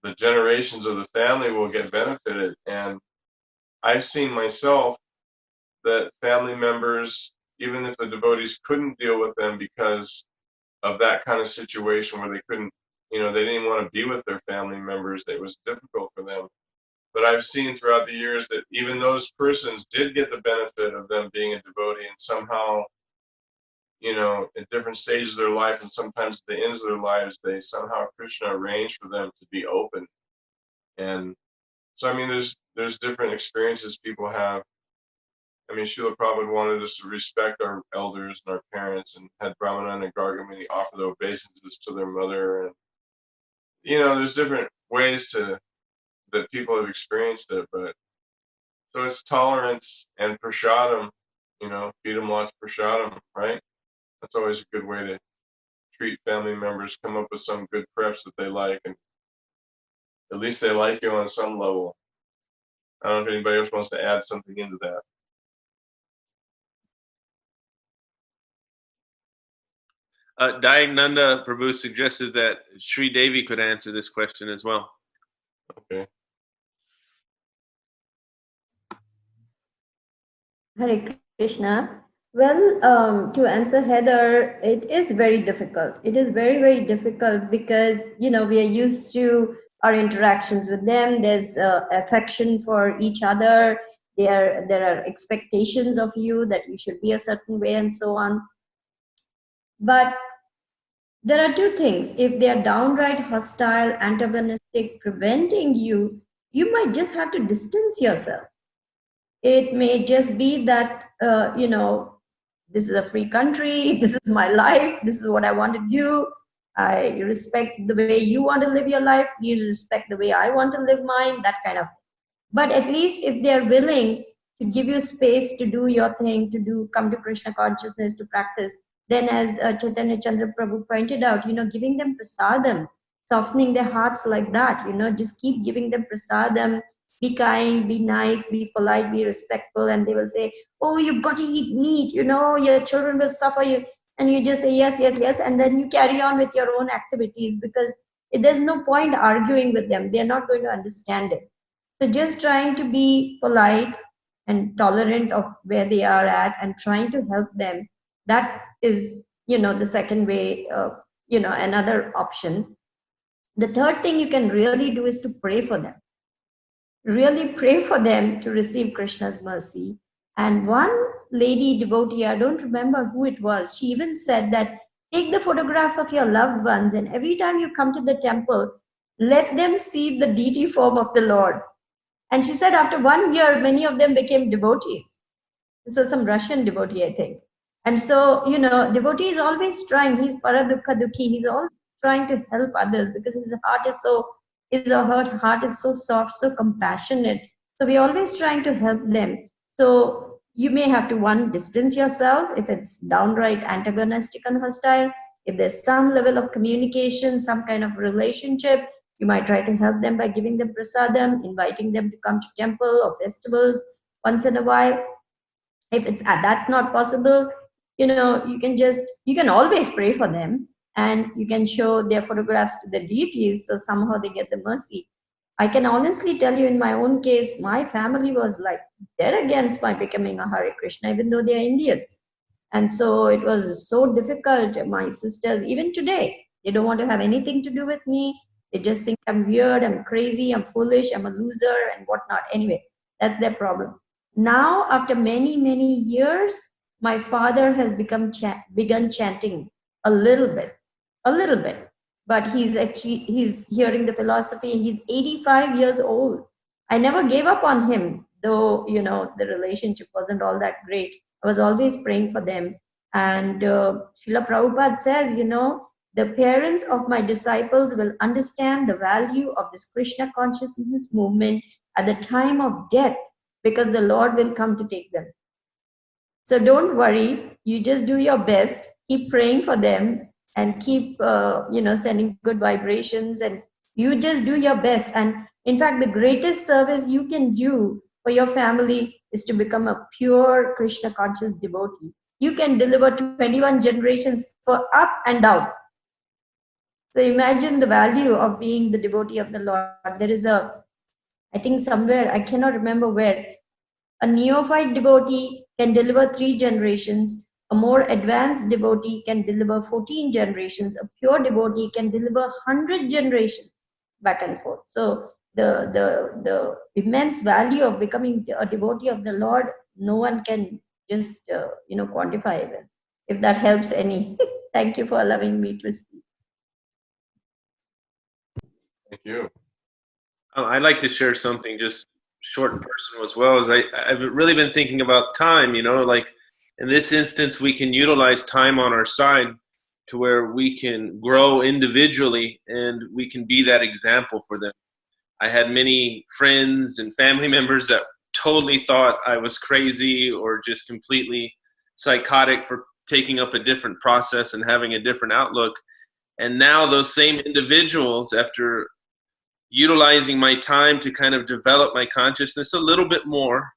the generations of the family will get benefited. And I've seen myself that family members, even if the devotees couldn't deal with them because of that kind of situation where they couldn't, they didn't want to be with their family members, it was difficult for them. But I've seen throughout the years that even those persons did get the benefit of them being a devotee, and somehow, at different stages of their life, and sometimes at the ends of their lives, somehow Krishna arranged for them to be open. And so, there's different experiences people have. Srila Prabhupada wanted us to respect our elders and our parents, and had Brahmana and Gargamuni offer the obeisances to their mother. And, there's different ways that people have experienced it, but so it's tolerance and prasadam, feed them lots of prasadam, right? That's always a good way to treat family members. Come up with some good preps that they like, and at least they like you on some level. I don't know if anybody else wants to add something into that. Dayananda Prabhu suggested that Sri Devi could answer this question as well. Okay. Hare Krishna. Well, to answer Heather, it is very difficult. It is very, very difficult because, we are used to our interactions with them. There's affection for each other. There are expectations of you that you should be a certain way and so on. But there are 2 things. If they are downright hostile, antagonistic, preventing you, you might just have to distance yourself. It may just be that, this is a free country, this is my life, this is what I want to do. I respect the way you want to live your life, you respect the way I want to live mine, that kind of thing. But at least if they are willing to give you space to do your thing, come to Krishna consciousness, to practice, then as Chaitanya Chandra Prabhu pointed out, giving them prasadam, softening their hearts like that, just keep giving them prasadam, be kind, be nice, be polite, be respectful, and they will say, oh, you've got to eat meat, your children will suffer you. And you just say, yes, yes, yes, and then you carry on with your own activities, because there's no point arguing with them. They're not going to understand it. So just trying to be polite and tolerant of where they are at and trying to help them, that is, the second way, another option. The third thing you can really do is to pray for them. Really pray for them to receive Krishna's mercy. And one lady devotee, I don't remember who it was, she even said that take the photographs of your loved ones, and every time you come to the temple, let them see the deity form of the Lord. And she said after 1 year, many of them became devotees. This was some Russian devotee, I think. And so, devotee is always trying. He's paradukha dukhi. He's always trying to help others because his or her heart is so soft, so compassionate. So we're always trying to help them. So you may have to, 1, distance yourself if it's downright antagonistic and hostile. If there's some level of communication, some kind of relationship, you might try to help them by giving them prasadam, inviting them to come to temple or festivals once in a while. If that's not possible, you can always pray for them, and you can show their photographs to the deities, so somehow they get the mercy. I can honestly tell you, in my own case, my family was like dead against my becoming a Hare Krishna, even though they are Indians. And so it was so difficult. My sisters, even today, they don't want to have anything to do with me. They just think I'm weird, I'm crazy, I'm foolish, I'm a loser, and whatnot. Anyway, that's their problem. Now, after many, many years, my father has begun chanting a little bit. a little bit, but he's hearing the philosophy. He's 85 years old. I never gave up on him, though, the relationship wasn't all that great. I was always praying for them. And Srila Prabhupada says, the parents of my disciples will understand the value of this Krishna consciousness movement at the time of death, because the Lord will come to take them. So don't worry, you just do your best, keep praying for them, and keep, sending good vibrations, and you just do your best. And in fact, the greatest service you can do for your family is to become a pure Krishna conscious devotee. You can deliver 21 generations for up and down. So imagine the value of being the devotee of the Lord. There is I think somewhere, I cannot remember where, a neophyte devotee can deliver 3 generations. A more advanced devotee can deliver 14 generations. A pure devotee can deliver 100 generations back and forth. So the immense value of becoming a devotee of the Lord, no one can just quantify it. If that helps any. Thank you for allowing me to speak. Thank you. I'd like to share something just short and personal as well. As I've really been thinking about time, like in this instance, we can utilize time on our side to where we can grow individually and we can be that example for them. I had many friends and family members that totally thought I was crazy or just completely psychotic for taking up a different process and having a different outlook. And now those same individuals, after utilizing my time to kind of develop my consciousness a little bit more,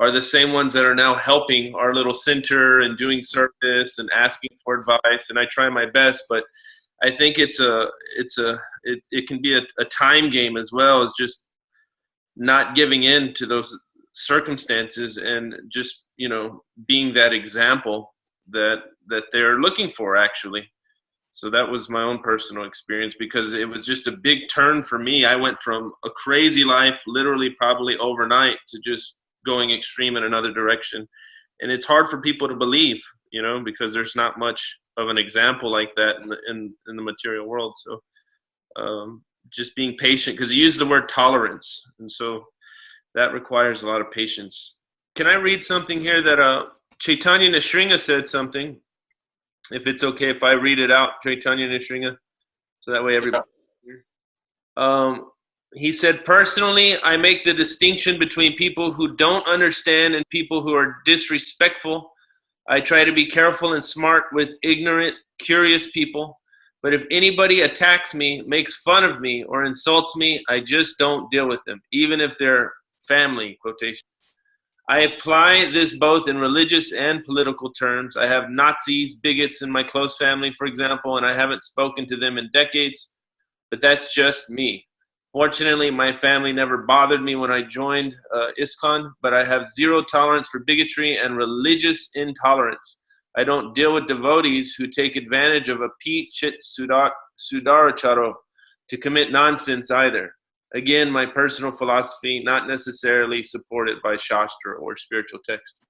are the same ones that are now helping our little center and doing service and asking for advice. And I try my best, but I think it can be a time game as well, as just not giving in to those circumstances and just, being that example that they're looking for, actually. So that was my own personal experience, because it was just a big turn for me. I went from a crazy life, literally probably overnight, to just going extreme in another direction. And it's hard for people to believe, because there's not much of an example like that in the material world. So just being patient, because you use the word tolerance. And so that requires a lot of patience. Can I read something here that Caitanya Nishringa said something? If it's okay if I read it out, Caitanya Nishringa, so that way everybody can hear. He said, personally, I make the distinction between people who don't understand and people who are disrespectful. I try to be careful and smart with ignorant, curious people. But if anybody attacks me, makes fun of me, or insults me, I just don't deal with them, even if they're family, quotation. I apply this both in religious and political terms. I have Nazis, bigots in my close family, for example, and I haven't spoken to them in decades, but that's just me. Fortunately, my family never bothered me when I joined ISKCON, but I have zero tolerance for bigotry and religious intolerance. I don't deal with devotees who take advantage of a P. Chit Sudaracharo to commit nonsense either. Again, my personal philosophy, not necessarily supported by Shastra or spiritual text.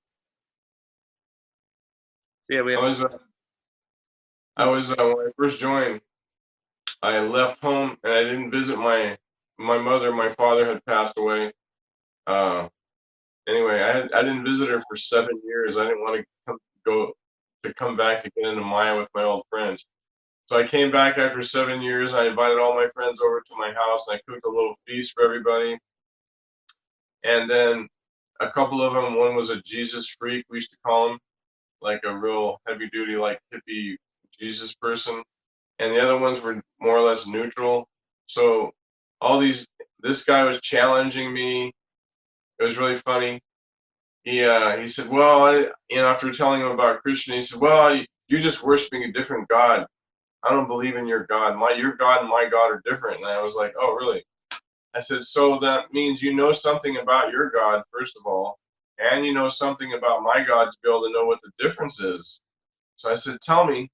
So yeah, we have. I was when I first joined, I left home and I didn't visit my mother. My father had passed away. Anyway, I didn't visit her for 7 years. I didn't want to come back to get into Maya with my old friends. So I came back after 7 years. I invited all my friends over to my house, and I cooked a little feast for everybody. And then a couple of them, one was a Jesus freak, we used to call him, like a real heavy-duty, like hippie Jesus person. And the other ones were more or less neutral. So this guy was challenging me. It was really funny. He said, well, after telling him about Krishna, he said, well, you're just worshiping a different God. I don't believe in your God. Your God and my God are different. And I was like, oh, really? I said, so that means you know something about your God, first of all, and you know something about my God to be able to know what the difference is. So I said, tell me,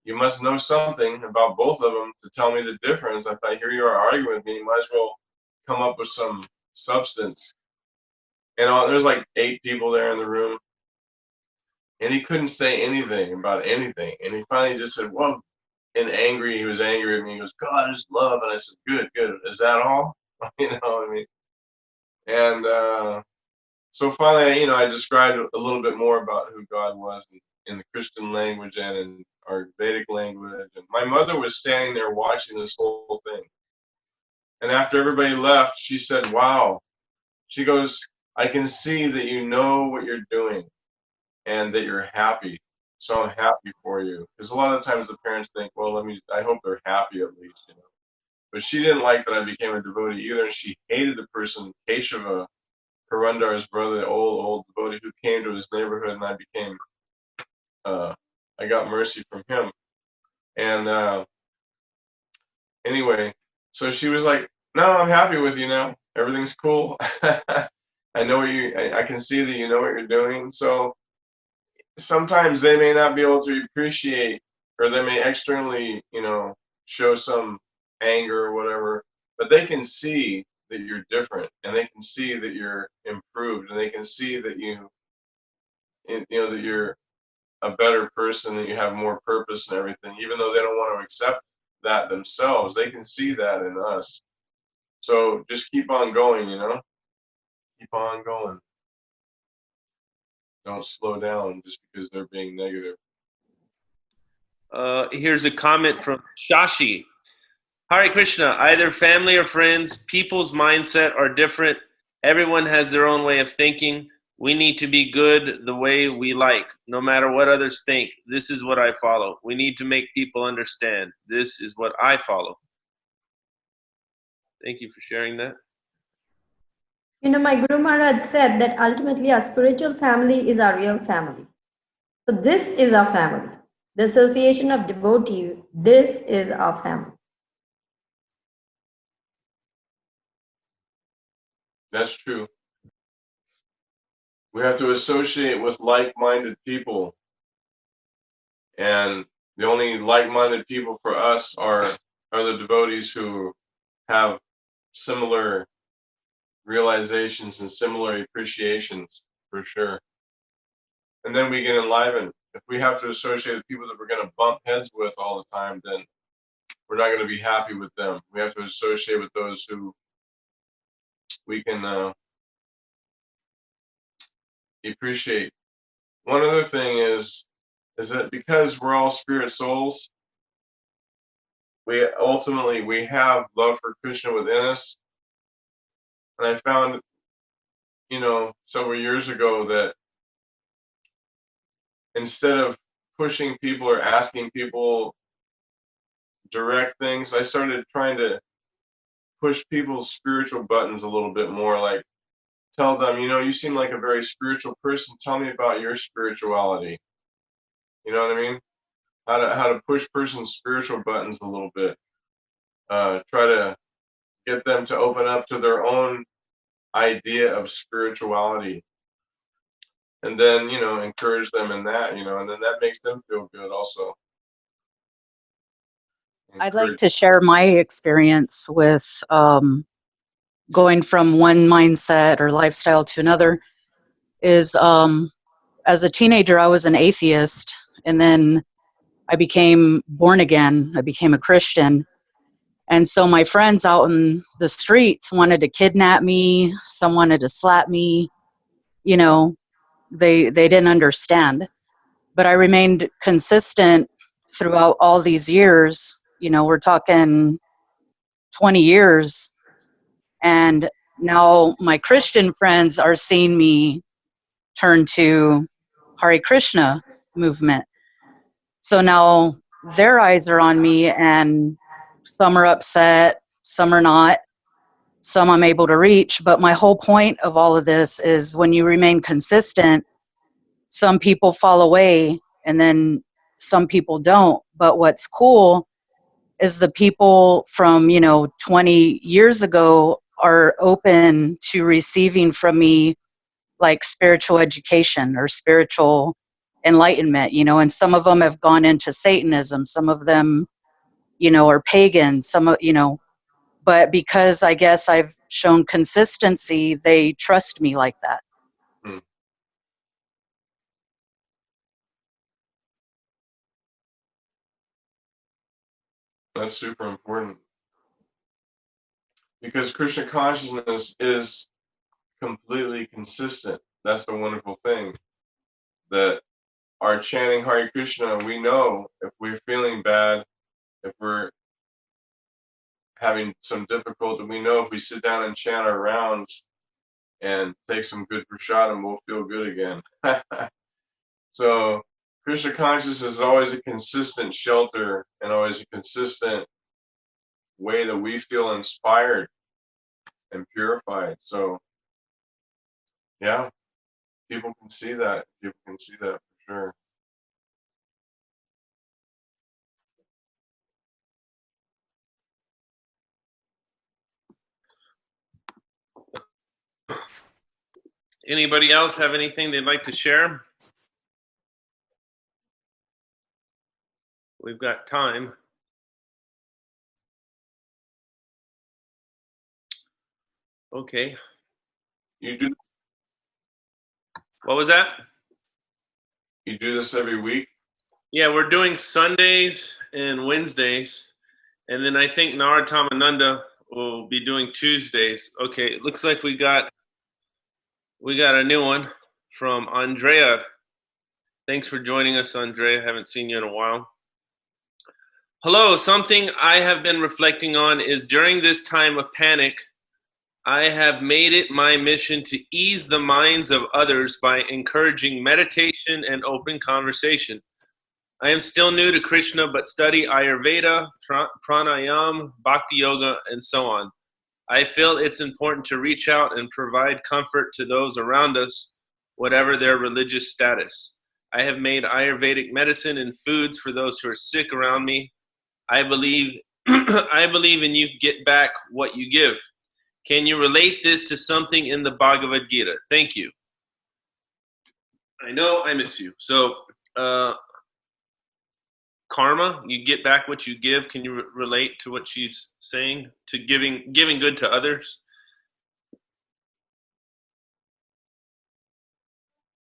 you must know something about both of them to tell me the difference. I thought, here you are arguing with me. You might as well come up with some substance. And there's like 8 people there in the room. And he couldn't say anything about anything. And he finally just said, well, angry. He was angry at me. He goes, God is love. And I said, good, good. Is that all? You know what I mean? And so finally, I described a little bit more about who God was in the Christian language and in our Vedic language. And my mother was standing there watching this whole thing. And after everybody left, she said, wow. She goes, I can see that you know what you're doing and that you're happy. So I'm happy for you. Because a lot of times the parents think, well, I hope they're happy at least, But she didn't like that I became a devotee either. And she hated the person, Keshava, Purandar's brother, the old devotee who came to his neighborhood, and I got mercy from him. And anyway, so she was like, no, I'm happy with you now. Everything's cool. I know I can see that you know what you're doing. So sometimes they may not be able to appreciate, or they may externally, show some anger or whatever, but they can see that you're different, and they can see that you're improved, and they can see that that you're a better person, that you have more purpose and everything, even though they don't want to accept that themselves. They can see that in us. So just keep on going, keep on going. Don't slow down just because they're being negative. Here's a comment from Shashi. Hare Krishna, either family or friends, people's mindset are different. Everyone has their own way of thinking. We need to be good the way we like, no matter what others think. This is what I follow. We need to make people understand. This is what I follow. Thank you for sharing that. My Guru Maharaj said that ultimately our spiritual family is our real family. So this is our family. The association of devotees, this is our family. That's true. We have to associate with like-minded people. And the only like-minded people for us are the devotees who have similar realizations and similar appreciations, for sure. And then we get enlivened. If we have to associate with people that we're going to bump heads with all the time, then we're not going to be happy with them. We have to associate with those who we can appreciate. One other thing is that because we're all spirit souls, we have love for Krishna within us. And I found, several years ago that instead of pushing people or asking people direct things, I started trying to push people's spiritual buttons a little bit more, like tell them, you seem like a very spiritual person. Tell me about your spirituality. You know what I mean? How to push person's spiritual buttons a little bit. Try to get them to open up to their own idea of spirituality. And then, encourage them in that, and then that makes them feel good also. I'd like to share my experience with going from one mindset or lifestyle to another. Is as a teenager, I was an atheist, and then I became born again. I became a Christian. And so my friends out in the streets wanted to kidnap me. Some wanted to slap me. They didn't understand. But I remained consistent throughout all these years. We're talking 20 years. And now my Christian friends are seeing me turn to Hare Krishna movement. So now their eyes are on me, and some are upset, some are not, some I'm able to reach. But my whole point of all of this is when you remain consistent, some people fall away and then some people don't. But what's cool is the people from 20 years ago are open to receiving from me like spiritual education or spiritual enlightenment, and some of them have gone into Satanism, some of them are pagans, but because I guess I've shown consistency, they trust me like that. That's super important. Because Krishna consciousness is completely consistent. That's the wonderful thing. That our chanting Hare Krishna, we know if we're feeling bad, if we're having some difficulty, we know if we sit down and chant our rounds and take some good prasadam, we'll feel good again. So Krishna consciousness is always a consistent shelter and always a consistent way that we feel inspired and purified. So yeah, people can see that. People can see that for sure. Anybody else have anything they'd like to share? We've got time. Okay. You do What was that? you do this every week? Yeah, we're doing Sundays and Wednesdays, and then I think Naratamananda will be doing Tuesdays. Okay, it looks like we got a new one from Andrea. Thanks for joining us, Andrea. Haven't seen you in a while. Hello, something I have been reflecting on is during this time of panic, I have made it my mission to ease the minds of others by encouraging meditation and open conversation. I am still new to Krishna, but study Ayurveda, pranayam, bhakti yoga, and so on. I feel it's important to reach out and provide comfort to those around us, whatever their religious status. I have made Ayurvedic medicine and foods for those who are sick around me. I believe in you get back what you give. Can you relate this to something in the Bhagavad Gita? Thank you. I know I miss you. So, karma, you get back what you give. Can you relate to what she's saying, to giving good to others?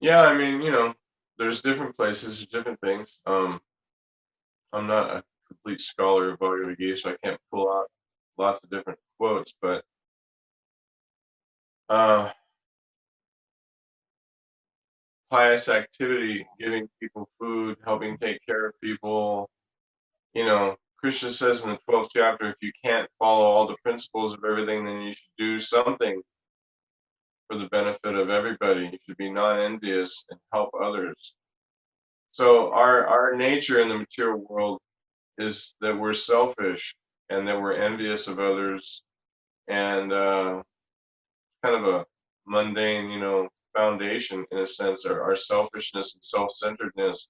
Yeah, I mean, there's different places, different things. I'm not a complete scholar of Bhagavad Gita, so I can't pull out lots of different quotes, but pious activity, giving people food, helping take care of people. Krishna says in the 12th chapter, if you can't follow all the principles of everything, then you should do something for the benefit of everybody. You should be non-envious and help others. So our nature in the material world is that we're selfish and that we're envious of others, and kind of a mundane, foundation in a sense, our selfishness and self-centeredness.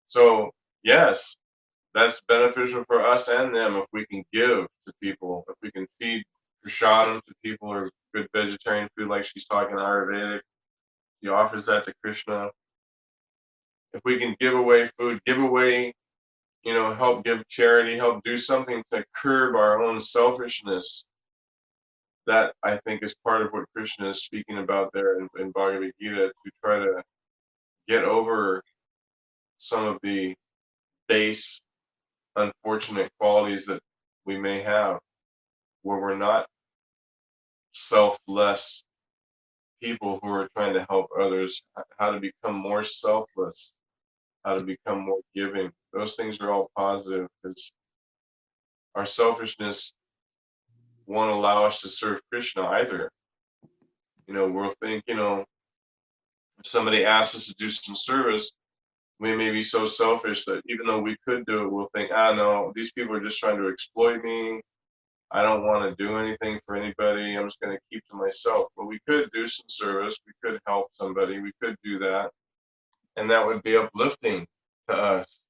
So yes, that's beneficial for us and them if we can give to people, if we can feed prasadam to people or good vegetarian food like she's talking Ayurvedic. She offers that to Krishna. If we can give away food, give away, help give charity, help do something to curb our own selfishness. That, I think, is part of what Krishna is speaking about there in Bhagavad Gita, to try to get over some of the base, unfortunate qualities that we may have, where we're not selfless people who are trying to help others, how to become more selfless, how to become more giving. Those things are all positive, because our selfishness won't allow us to serve Krishna either. We'll think, if somebody asks us to do some service, we may be so selfish that even though we could do it, we'll think, no, these people are just trying to exploit me. I don't want to do anything for anybody. I'm just going to keep to myself. But we could do some service. We could help somebody. We could do that. And that would be uplifting to us.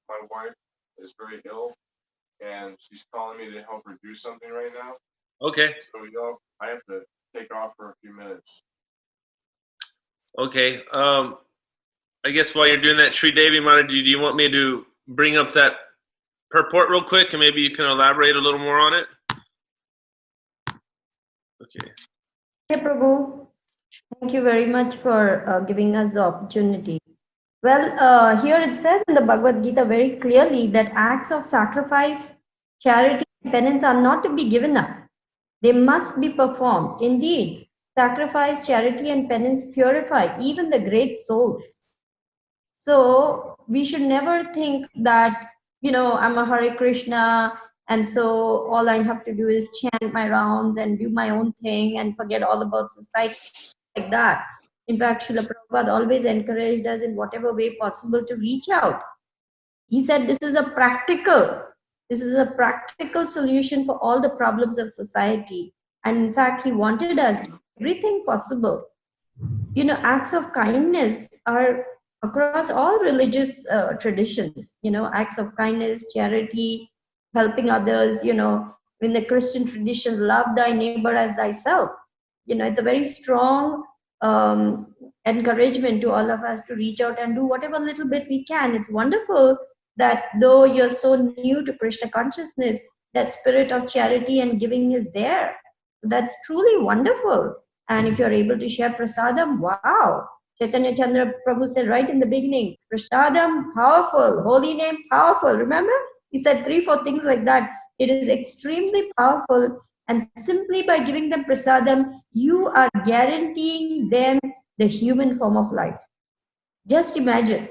My wife is very ill, and she's calling me to help her do something right now. Okay. So, I have to take off for a few minutes. Okay. I guess while you're doing that, Sri Devi, do you want me to bring up that purport real quick, and maybe you can elaborate a little more on it? Okay. Hey, Prabhu. Thank you very much for giving us the opportunity. Well, here it says in the Bhagavad Gita very clearly that acts of sacrifice, charity, and penance are not to be given up. They must be performed. Indeed, sacrifice, charity, and penance purify even the great souls. So we should never think that, I'm a Hare Krishna, and so all I have to do is chant my rounds and do my own thing and forget all about society like that. In fact, Srila Prabhupada always encouraged us in whatever way possible to reach out. He said this is a practical solution for all the problems of society. And in fact, he wanted us to do everything possible. Acts of kindness are across all religious traditions. Acts of kindness, charity, helping others. In the Christian tradition, love thy neighbor as thyself. It's a very strong encouragement to all of us to reach out and do whatever little bit we can. It's wonderful that though you're so new to Krishna consciousness, that spirit of charity and giving is there. That's truly wonderful. And if you're able to share prasadam, wow. Chaitanya Chandra Prabhu said right in the beginning, prasadam, powerful, holy name, powerful. Remember? He said 3-4 things like that. It is extremely powerful. And simply by giving them prasadam, you are guaranteeing them the human form of life. Just imagine.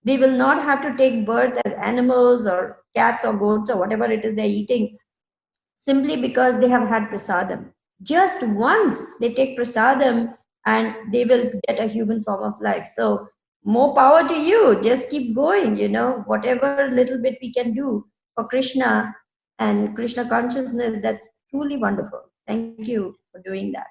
They will not have to take birth as animals or cats or goats or whatever it is they're eating, simply because they have had prasadam. Just once they take prasadam and they will get a human form of life. So more power to you. Just keep going, whatever little bit we can do for Krishna and Krishna consciousness, that's truly wonderful. Thank you for doing that.